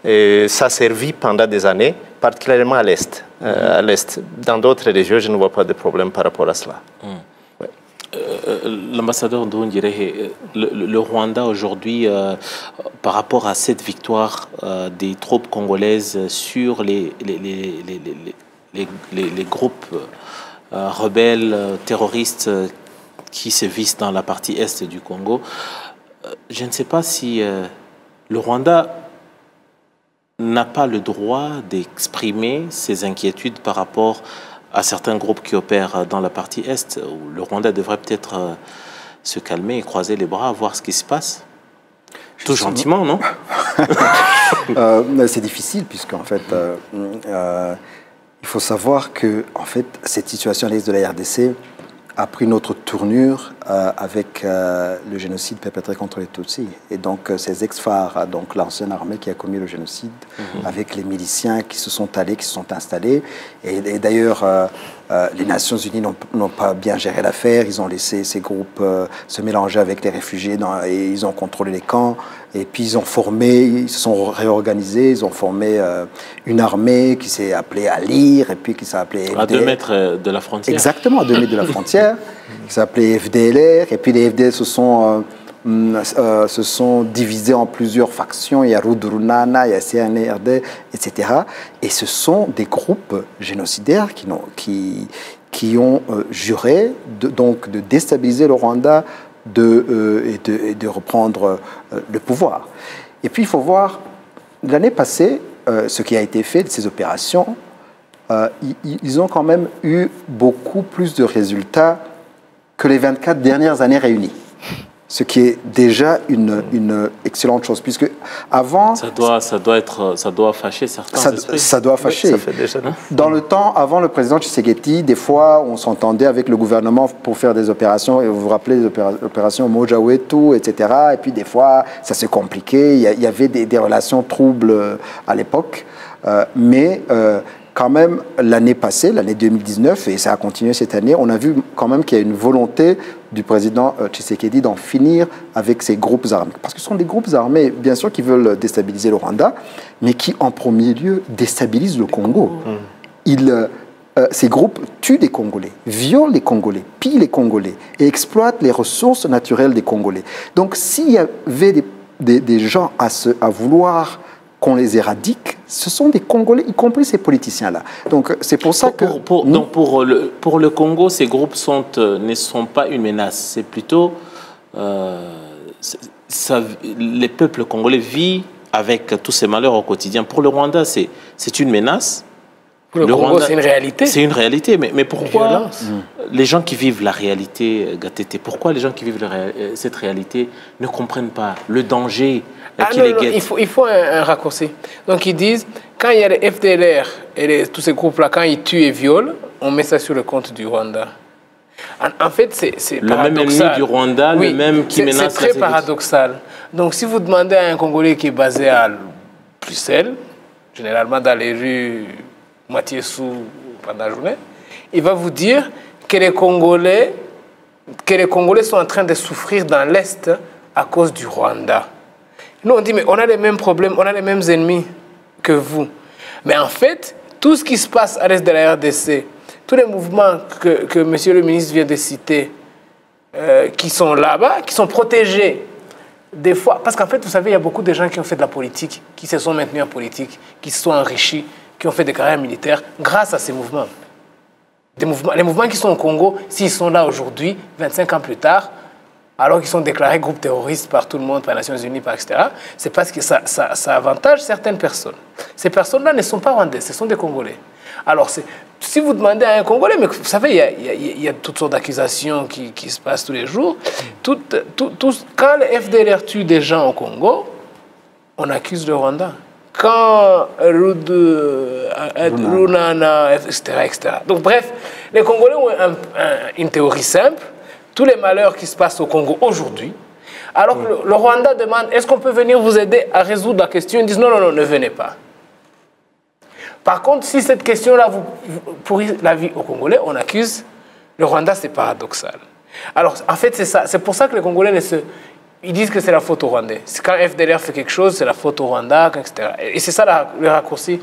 Et ça a servi pendant des années, particulièrement à l'Est. Dans d'autres régions, je ne vois pas de problème par rapport à cela. Ouais. L'ambassadeur Nduhungirehe, le Rwanda aujourd'hui, par rapport à cette victoire des troupes congolaises sur les groupes rebelles, terroristes qui se vissent dans la partie est du Congo, je ne sais pas si le Rwanda n'a pas le droit d'exprimer ses inquiétudes par rapport à certains groupes qui opèrent dans la partie Est, où le Rwanda devrait peut-être se calmer et croiser les bras, voir ce qui se passe. Tout gentiment, non? C'est difficile, puisqu'en fait, il faut savoir que en fait, cette situation à l'est de la RDC a pris une autre tournure avec le génocide perpétré contre les Tutsis. Et donc, ces ex-FAR, donc l'ancienne armée qui a commis le génocide, avec les miliciens qui se sont allés, qui se sont installés. Et d'ailleurs, les Nations Unies n'ont pas bien géré l'affaire. Ils ont laissé ces groupes se mélanger avec les réfugiés et ils ont contrôlé les camps. Et puis, ils ont formé, ils se sont réorganisés, ils ont formé une armée qui s'est appelée ALIR et puis qui s'est appelée FDLR. À 2 mètres de la frontière. Exactement, à 2 mètres de la frontière, qui s'est appelée FDLR. Et puis, les FDLR se sont divisés en plusieurs factions. Il y a Rudurunana, il y a CNRD, etc. Et ce sont des groupes génocidaires qui ont juré de déstabiliser le Rwanda et de reprendre le pouvoir. Et puis, il faut voir, l'année passée, ce qui a été fait de ces opérations, ils ont quand même eu beaucoup plus de résultats que les 24 dernières années réunies. Ce qui est déjà une excellente chose, puisque avant... Ça doit fâcher certains esprits. Ça doit fâcher. Oui, ça fait déjà... Dans le temps, avant le président Tshisekedi, des fois, on s'entendait avec le gouvernement pour faire des opérations, et vous vous rappelez des opérations Moja Wetu, etc. Et puis des fois, ça se compliquait, il y avait des relations troubles à l'époque. Mais quand même, l'année passée, l'année 2019, et ça a continué cette année, on a vu quand même qu'il y a une volonté du président Tshisekedi d'en finir avec ces groupes armés. Parce que ce sont des groupes armés, bien sûr, qui veulent déstabiliser le Rwanda, mais qui, en premier lieu, déstabilisent le Congo. Ces groupes tuent des Congolais, violent les Congolais, pillent les Congolais et exploitent les ressources naturelles des Congolais. Donc, s'il y avait des gens à vouloir qu'on les éradique, ce sont des Congolais, y compris ces politiciens-là. Donc, c'est pour ça que... Donc, pour le Congo, ces groupes ne sont pas une menace. C'est plutôt... les peuples congolais vivent avec tous ces malheurs au quotidien. Pour le Rwanda, c'est une menace. Pour le Congo, c'est une réalité. C'est une réalité, mais pourquoi les gens qui vivent la réalité, Gatete, pourquoi les gens qui vivent cette réalité ne comprennent pas le danger qui les guette? Il faut un raccourci. Donc ils disent, quand il y a les FDLR et tous ces groupes-là, quand ils tuent et violent, on met ça sur le compte du Rwanda. En fait, c'est paradoxal. Le même ennemi du Rwanda, le même qui menace la sécurité. C'est très paradoxal. Donc si vous demandez à un Congolais qui est basé à Bruxelles, généralement dans les rues moitié sous pendant la journée, il va vous dire que les Congolais sont en train de souffrir dans l'Est à cause du Rwanda. Nous, on dit, mais on a les mêmes problèmes, on a les mêmes ennemis que que vous. Mais en fait, tout ce qui se passe à l'est de la RDC, tous les mouvements que M. le ministre vient de citer, qui sont là-bas, qui sont protégés, des fois, parce qu'en fait, vous savez, il y a beaucoup de gens qui ont fait de la politique, qui se sont maintenus en politique, qui se sont enrichis, qui ont fait des carrières militaires grâce à ces mouvements. Les mouvements qui sont au Congo, s'ils sont là aujourd'hui, 25 ans plus tard, alors qu'ils sont déclarés groupes terroristes par tout le monde, par les Nations Unies, par etc., c'est parce que ça avantage certaines personnes. Ces personnes-là ne sont pas rwandaises, ce sont des Congolais. Alors, si vous demandez à un Congolais, mais vous savez, il y a toutes sortes d'accusations qui se passent tous les jours. Quand le FDLR tue des gens au Congo, on accuse le Rwanda. Quand Runana, etc., etc. Donc, bref, les Congolais ont une théorie simple. Tous les malheurs qui se passent au Congo aujourd'hui, alors que le Rwanda demande, est-ce qu'on peut venir vous aider à résoudre la question? Ils disent, non, non, non, ne venez pas. Par contre, si cette question-là vous pourrit la vie aux Congolais, on accuse le Rwanda, c'est paradoxal. Alors, en fait, c'est ça. C'est pour ça que les Congolais ils disent que c'est la faute au Rwandais. Quand FDLR fait quelque chose, c'est la faute au Rwanda, etc. Et c'est ça le raccourci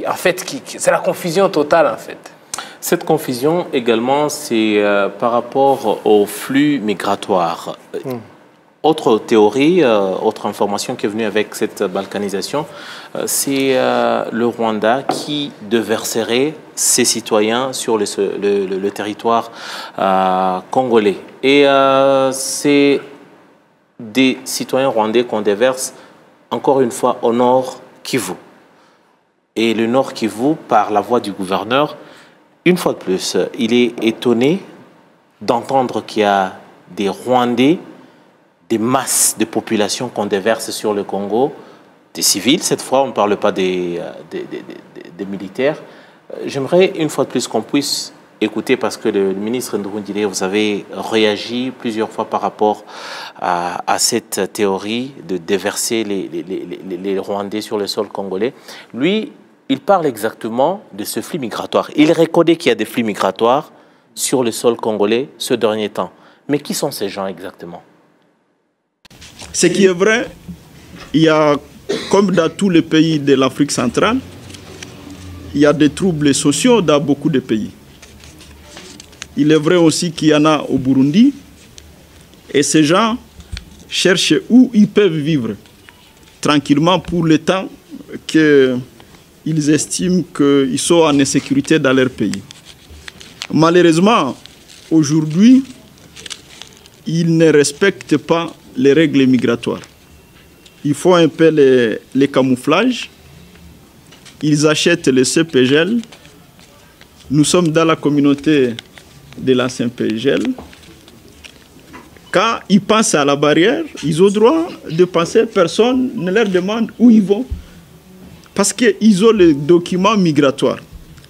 en fait, c'est la confusion totale, en fait. Cette confusion également, c'est par rapport au flux migratoire. Autre théorie, autre information qui est venue avec cette balkanisation, c'est le Rwanda qui déverserait ses citoyens sur le territoire congolais. Et c'est des citoyens rwandais qu'on déverse, encore une fois, au nord Kivu. Et le nord Kivu, par la voix du gouverneur, une fois de plus, il est étonné d'entendre qu'il y a des Rwandais, des masses de population qu'on déverse sur le Congo, des civils, cette fois, on ne parle pas des militaires. J'aimerais une fois de plus qu'on puisse écouter, parce que le ministre Ndoundile, vous avez réagi plusieurs fois par rapport à cette théorie de déverser les Rwandais sur le sol congolais. Lui, il parle exactement de ce flux migratoire. Il reconnaît qu'il y a des flux migratoires sur le sol congolais ce dernier temps. Mais qui sont ces gens exactement? Ce qui est vrai, il y a, comme dans tous les pays de l'Afrique centrale, il y a des troubles sociaux dans beaucoup de pays. Il est vrai aussi qu'il y en a au Burundi. Et ces gens cherchent où ils peuvent vivre tranquillement pour le temps qu'ils estiment qu'ils sont en insécurité dans leur pays. Malheureusement, aujourd'hui, ils ne respectent pas les règles migratoires. Il faut un peu les camouflages. Ils achètent le CPGL. Nous sommes dans la communauté de la CPGL. Quand ils passent à la barrière, ils ont le droit de passer. Personne ne leur demande où ils vont. Parce qu'ils ont les documents migratoires.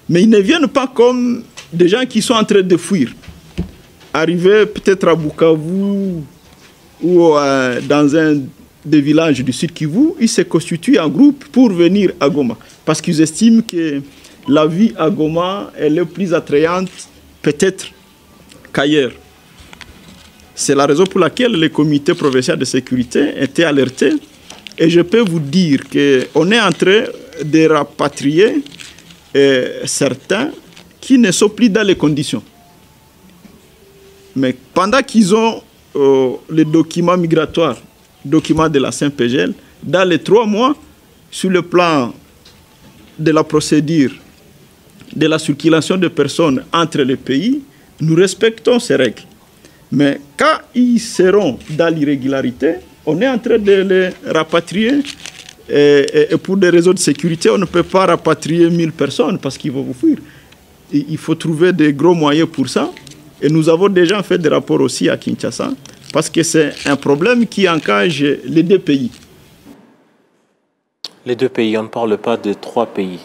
Mais ils ne viennent pas comme des gens qui sont en train de fuir. Arriver peut-être à Bukavu ou dans un des villages du Sud Kivu, ils se constituent en groupe pour venir à Goma. Parce qu'ils estiment que la vie à Goma elle est plus attrayante peut-être qu'ailleurs. C'est la raison pour laquelle le comité provincial de sécurité était alerté. Et je peux vous dire qu'on est en train de rapatrier certains qui ne sont plus dans les conditions. Mais pendant qu'ils ont les documents migratoires, documents de la CPGL, dans les 3 mois, sur le plan de la procédure de la circulation de personnes entre les pays, nous respectons ces règles. Mais quand ils seront dans l'irrégularité, on est en train de les rapatrier. Et pour des raisons de sécurité, on ne peut pas rapatrier 1000 personnes parce qu'ils vont vous fuir. Il faut trouver des gros moyens pour ça. Et nous avons déjà fait des rapports aussi à Kinshasa parce que c'est un problème qui engage les 2 pays. Les 2 pays, on ne parle pas de 3 pays.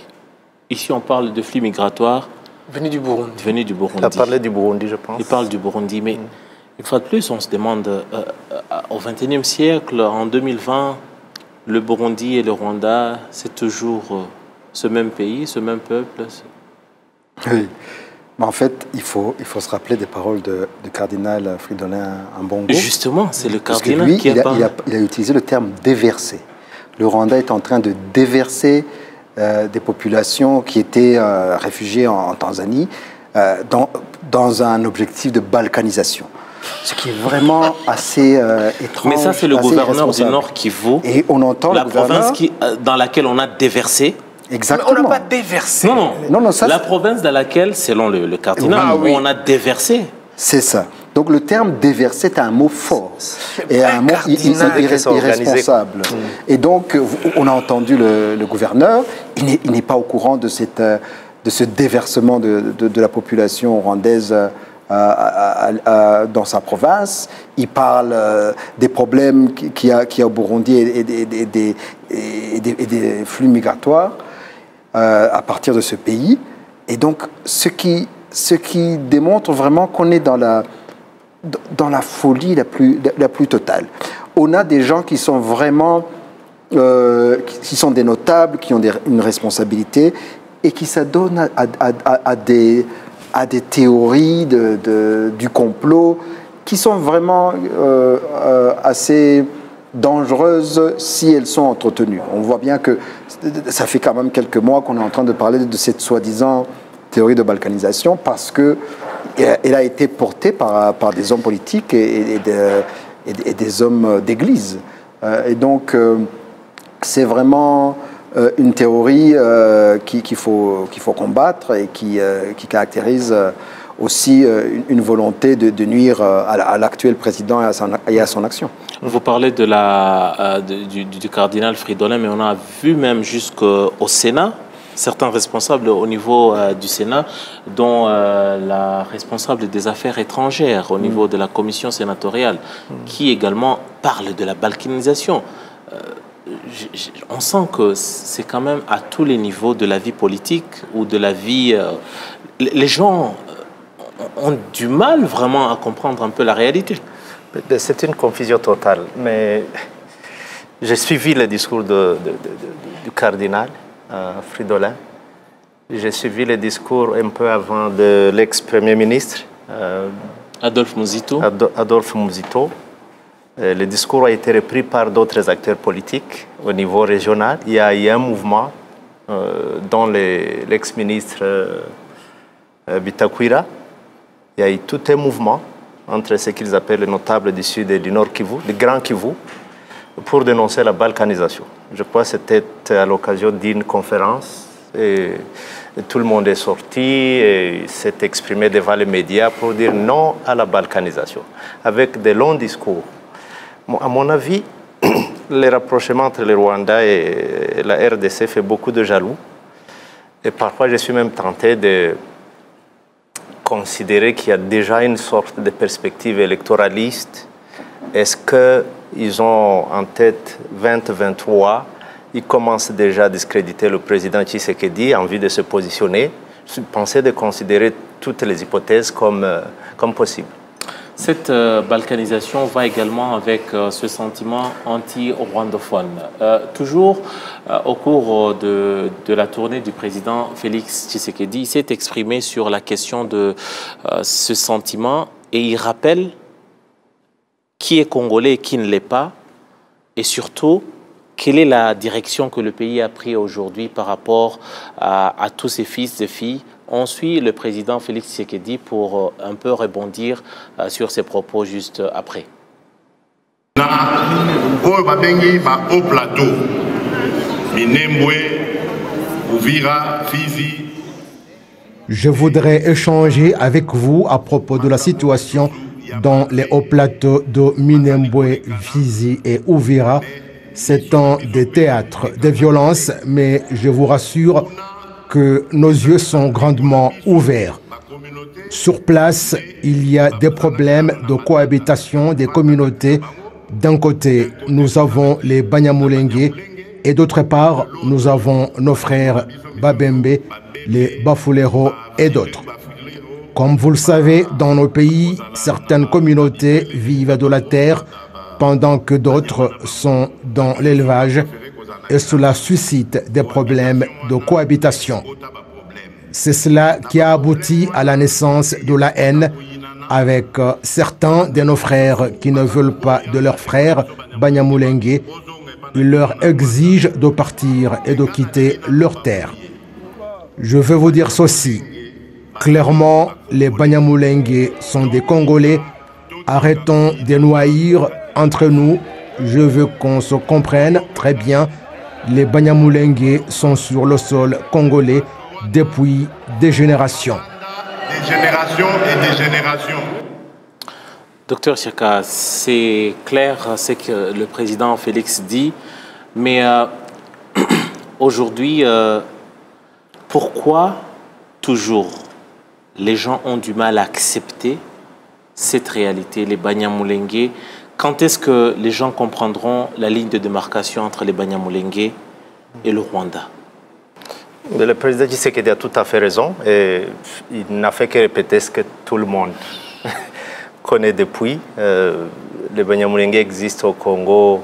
Ici, on parle de flux migratoires. Venu du Burundi. Venu du Burundi. Il a parlé du Burundi, je pense. Il parle du Burundi, mais une fois de plus, on se demande, au XXIe siècle, en 2020, le Burundi et le Rwanda, c'est toujours ce même pays, ce même peuple. Oui. Mais en fait, il faut se rappeler des paroles du cardinal Fridolin Ambongo. Justement, c'est le cardinal lui, qui a parlé. Il a utilisé le terme « déverser ». le Rwanda est en train de déverser des populations qui étaient réfugiées en Tanzanie dans un objectif de balkanisation. Ce qui est vraiment assez étrange. Mais ça, c'est le gouverneur du Nord Kivu. Et on entend la province dans laquelle on a déversé. Exactement. Mais on n'a pas déversé. Non, ça, la province dans laquelle, selon le cardinal, on a déversé. C'est ça. Donc le terme déverser est un mot fort et un mot irresponsable. Et donc on a entendu le gouverneur, il n'est pas au courant de ce déversement de la population rwandaise dans sa province. Il parle des problèmes qu'il y a au Burundi et des flux migratoires à partir de ce pays. Et donc ce qui démontre vraiment qu'on est dans la folie la plus totale. On a des gens qui sont vraiment, qui sont des notables, qui ont une responsabilité et qui s'adonnent à des théories du complot qui sont vraiment assez dangereuses si elles sont entretenues. On voit bien que ça fait quand même quelques mois qu'on est en train de parler de cette soi-disant théorie de balkanisation parce qu'elle a été portée par des hommes politiques et des hommes d'église. Et donc, c'est vraiment une théorie qu'il faut combattre et qui caractérise aussi une volonté de nuire à l'actuel président et à son action. Vous parlez du cardinal Fridolin, mais on a vu même jusqu'au Sénat, certains responsables au niveau du Sénat, dont la responsable des affaires étrangères au niveau de la commission sénatoriale, qui également parle de la balkanisation. On sent que c'est quand même à tous les niveaux de la vie politique ou de la vie... les gens ont du mal vraiment à comprendre un peu la réalité. C'est une confusion totale, mais j'ai suivi le discours du cardinal Fridolin. J'ai suivi le discours un peu avant de l'ex-premier ministre Adolphe Muzito. Adolphe Muzito. Le discours a été repris par d'autres acteurs politiques au niveau régional. Il y a un mouvement dont l'ex-ministre Bitakwira. Il y a eu tout un mouvement entre ce qu'ils appellent les notables du Sud et du Nord Kivu, le Grand Kivu, pour dénoncer la balkanisation. Je crois que c'était à l'occasion d'une conférence et tout le monde est sorti et s'est exprimé devant les médias pour dire non à la balkanisation, avec des longs discours. À mon avis, le rapprochement entre le Rwanda et la RDC fait beaucoup de jaloux. Et parfois, je suis même tenté de considérer qu'il y a déjà une sorte de perspective électoraliste. Est-ce qu'ils ont en tête 2023, ils commencent déjà à discréditer le président Tshisekedi en vue de se positionner. Je pensais de considérer toutes les hypothèses comme possibles. Cette balkanisation va également avec ce sentiment anti-rwandophone. Toujours au cours de la tournée du président Félix Tshisekedi, il s'est exprimé sur la question de ce sentiment et il rappelle qui est congolais et qui ne l'est pas et surtout quelle est la direction que le pays a prise aujourd'hui par rapport à tous ses fils et filles. On suit le président Félix Tshisekedi pour un peu rebondir sur ses propos juste après. Je voudrais échanger avec vous à propos de la situation dans les hauts plateaux de Minembwe, Fizi et Uvira. C'est un des théâtres de violence, mais je vous rassure que nos yeux sont grandement ouverts. Sur place, il y a des problèmes de cohabitation des communautés. D'un côté, nous avons les Banyamulenge et d'autre part, nous avons nos frères Babembe, les Bafulero et d'autres. Comme vous le savez, dans nos pays, certaines communautés vivent de la terre pendant que d'autres sont dans l'élevage et cela suscite des problèmes de cohabitation. C'est cela qui a abouti à la naissance de la haine avec certains de nos frères qui ne veulent pas de leurs frères Banyamulenge il leur exige de partir et de quitter leur terre. Je veux vous dire ceci. Clairement, les Banyamulenge sont des Congolais. Arrêtons de noyer entre nous. Je veux qu'on se comprenne très bien. Les Banyamulenge sont sur le sol congolais depuis des générations. Des générations et des générations. Docteur Tchaka, c'est clair ce que le président Félix dit, mais aujourd'hui, pourquoi toujours les gens ont du mal à accepter cette réalité, les Banyamulenge? Quand est-ce que les gens comprendront la ligne de démarcation entre les Banyamulenge et le Rwanda? Le président Tshisekedi a tout à fait raison et il n'a fait que répéter ce que tout le monde connaît depuis. Les Banyamulenge existent au Congo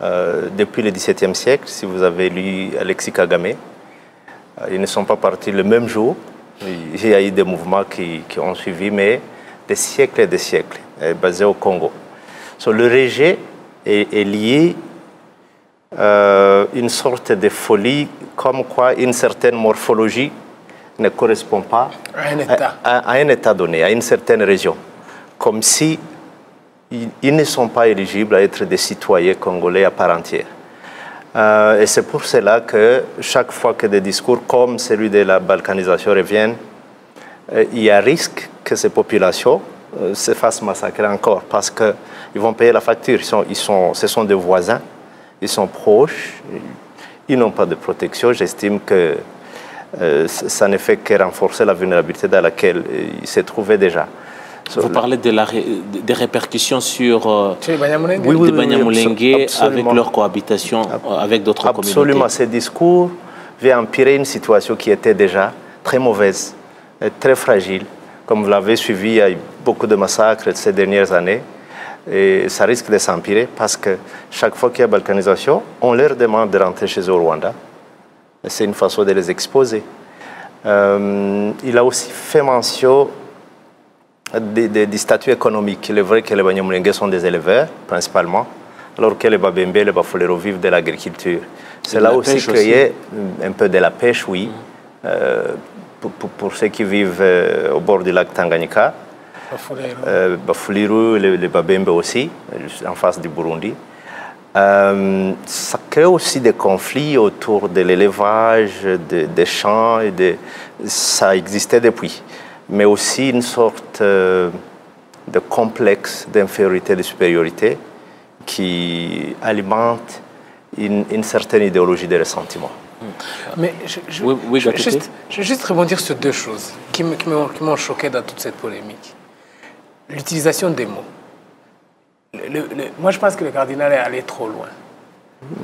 depuis le XVIIe siècle, si vous avez lu Alexis Kagame. Ils ne sont pas partis le même jour. Il y a eu des mouvements qui ont suivi, mais des siècles et des siècles, basés au Congo. Le rejet est lié à une sorte de folie, comme quoi une certaine morphologie ne correspond pas à un état donné, à une certaine région. Comme si ils ne sont pas éligibles à être des citoyens congolais à part entière. Et c'est pour cela que chaque fois que des discours comme celui de la balkanisation reviennent, il y a risque que ces populations se fassent massacrer encore parce qu'ils vont payer la facture. Ce sont des voisins, ils sont proches, ils n'ont pas de protection. J'estime que ça ne fait que renforcer la vulnérabilité dans laquelle ils se trouvaient déjà. Vous parlez des répercussions sur les Banyamulenge, les Banyamulenge avec leur cohabitation avec d'autres communautés. Absolument, ces discours viennent empirer une situation qui était déjà très mauvaise, très fragile. Comme vous l'avez suivi, il y a eu beaucoup de massacres ces dernières années et ça risque de s'empirer parce que chaque fois qu'il y a balkanisation, on leur demande de rentrer chez eux au Rwanda. C'est une façon de les exposer. Il a aussi fait mention des statuts économiques. Il est vrai que les Banyamulenge sont des éleveurs, principalement, alors que les Babembe, les Bafulero vivent de l'agriculture. C'est là aussi qu'il y a un peu de la pêche, oui, pour ceux qui vivent au bord du lac Tanganyika. Bafulero, les Babembe aussi, en face du Burundi. Ça crée aussi des conflits autour de l'élevage, des champs, ça existait depuis. Mais aussi une sorte de complexe d'infériorité et de supériorité qui alimente une certaine idéologie de ressentiment. Mais je veux juste rebondir sur deux choses qui m'ont choqué dans toute cette polémique. L'utilisation des mots. Moi, je pense que le cardinal est allé trop loin.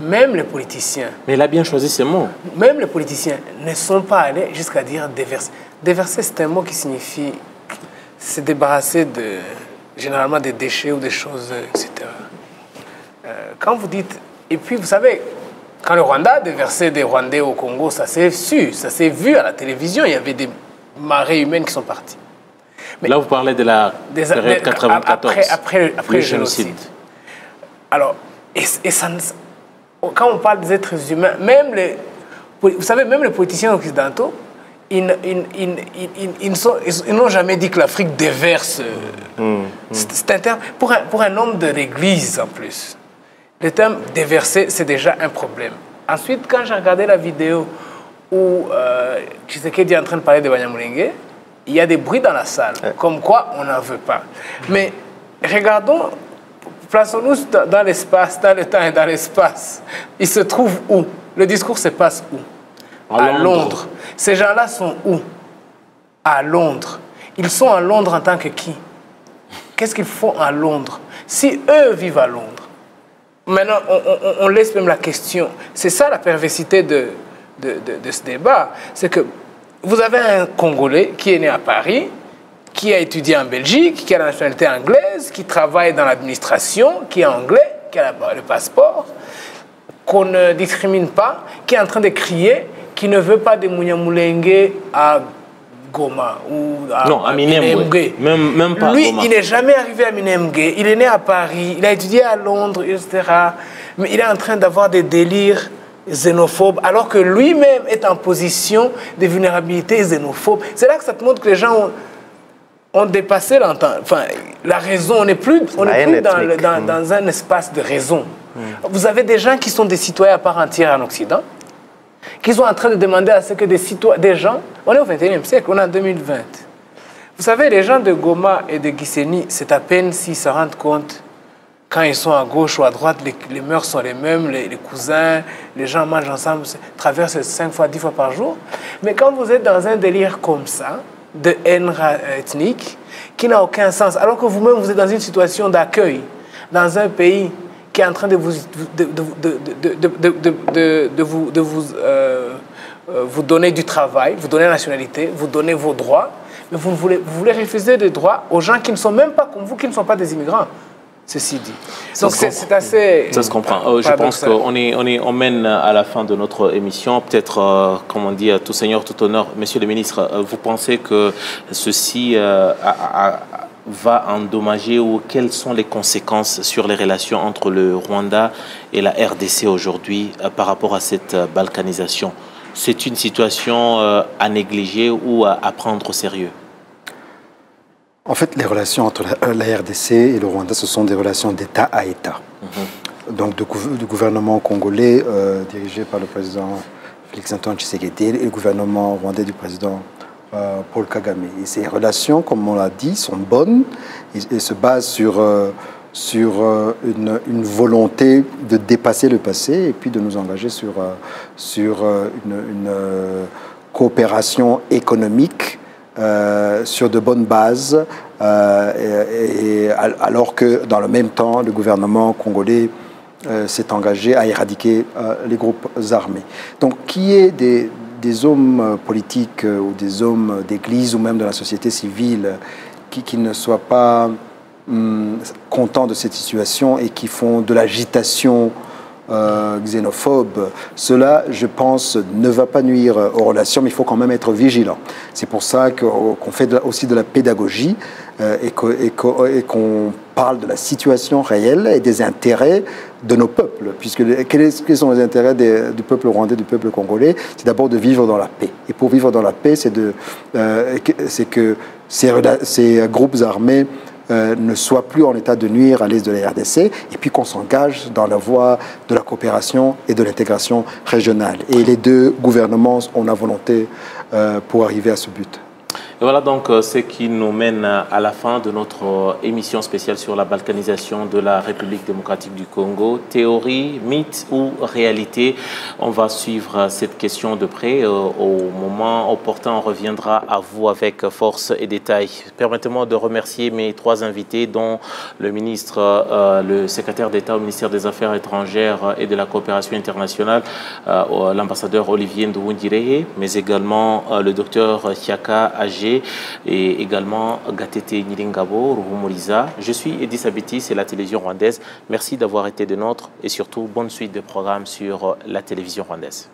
Même les politiciens... Mais il a bien choisi ces mots. Même les politiciens ne sont pas allés jusqu'à dire déverser. Déverser, c'est un mot qui signifie se débarrasser généralement des déchets ou des choses, etc. Quand vous dites... Et puis, vous savez, quand le Rwanda a déversé des Rwandais au Congo, ça s'est su, ça s'est vu à la télévision. Il y avait des marées humaines qui sont parties. Mais là, vous parlez de la période 94. Après le génocide. Alors, quand on parle des êtres humains, vous savez, même les politiciens occidentaux, ils n'ont jamais dit que l'Afrique déverse. C'est un terme, pour un homme de l'Église en plus, le terme déverser, c'est déjà un problème. Ensuite, quand j'ai regardé la vidéo où Tshisekedi est en train de parler de Banyamulenge, il y a des bruits dans la salle, comme quoi on n'en veut pas. Mais regardons, plaçons-nous dans l'espace, dans le temps et dans l'espace. Il se trouve où? Le discours se passe où? À Londres. Ces gens-là sont où? À Londres. Ils sont à Londres en tant que qui? Qu'est-ce qu'ils font à Londres? Si eux vivent à Londres, maintenant on laisse même la question. C'est ça la perversité de ce débat. C'est que vous avez un Congolais qui est né à Paris, qui a étudié en Belgique, qui a la nationalité anglaise, qui travaille dans l'administration, qui est anglais, qui a le passeport, qu'on ne discrimine pas, qui est en train de crier, qui ne veut pas de Banyamulenge à Goma ou à Minembwe. Même pas Lui, Goma. il n'est jamais arrivé à Minembwe. Il est né à Paris, il a étudié à Londres, etc. Mais il est en train d'avoir des délires xénophobes, alors que lui-même est en position de vulnérabilité xénophobe. C'est là que ça te montre que les gens ont dépassé la raison. On n'est plus dans un espace de raison. Vous avez des gens qui sont des citoyens à part entière en Occident, qui sont en train de demander à ce que des gens... On est au XXIe siècle, on est en 2020. Vous savez, les gens de Goma et de Gisenyi, c'est à peine s'ils se rendent compte, quand ils sont à gauche ou à droite, les mœurs sont les mêmes, les cousins, les gens mangent ensemble, traversent 5 fois, 10 fois par jour. Mais quand vous êtes dans un délire comme ça, de haine ethnique, qui n'a aucun sens, alors que vous-même, vous êtes dans une situation d'accueil, dans un pays qui est en train de vous donner du travail, vous donner la nationalité, vous donner vos droits, mais vous voulez refuser des droits aux gens qui ne sont même pas comme vous, qui ne sont pas des immigrants, ceci dit. Donc c'est assez... Ça se comprend. Je pense qu'on mène à la fin de notre émission. Peut-être, comme on dit, tout seigneur, tout honneur. Monsieur le ministre, vous pensez que ceci va endommager ou quelles sont les conséquences sur les relations entre le Rwanda et la RDC aujourd'hui par rapport à cette balkanisation? C'est une situation à négliger ou à prendre au sérieux? En fait, les relations entre la RDC et le Rwanda, ce sont des relations d'État à État. Donc, du gouvernement congolais dirigé par le président Félix-Antoine Tshisekedi et le gouvernement rwandais du président Paul Kagame. Et ces relations, comme on l'a dit, sont bonnes et se basent sur une volonté de dépasser le passé et puis de nous engager sur une coopération économique sur de bonnes bases, alors que dans le même temps, le gouvernement congolais s'est engagé à éradiquer les groupes armés. Donc, qui est des hommes politiques ou des hommes d'église ou même de la société civile qui ne soient pas contents de cette situation et qui font de l'agitation xénophobe, cela, je pense, ne va pas nuire aux relations, mais il faut quand même être vigilant. C'est pour ça qu'on fait aussi de la pédagogie et qu'on parle de la situation réelle et des intérêts de nos peuples, puisque quels sont les intérêts du peuple rwandais, du peuple congolais? C'est d'abord de vivre dans la paix. Et pour vivre dans la paix, c'est que ces groupes armés ne soient plus en état de nuire à l'est de la RDC, et puis qu'on s'engage dans la voie de la coopération et de l'intégration régionale. Et les deux gouvernements ont la volonté pour arriver à ce but. Et voilà donc ce qui nous mène à la fin de notre émission spéciale sur la balkanisation de la République démocratique du Congo. Théorie, mythe ou réalité? On va suivre cette question de près. Au moment opportun, on reviendra à vous avec force et détails. Permettez-moi de remercier mes trois invités, dont le ministre, le secrétaire d'État au ministère des Affaires étrangères et de la coopération internationale, l'ambassadeur Olivier Nduhungirehe, mais également le docteur Chiaka Agé, et également Gatete Nyiringabo, Ruhumuriza. Je suis Edis Abiti, c'est la télévision rwandaise. Merci d'avoir été des nôtres et surtout bonne suite de programmes sur la télévision rwandaise.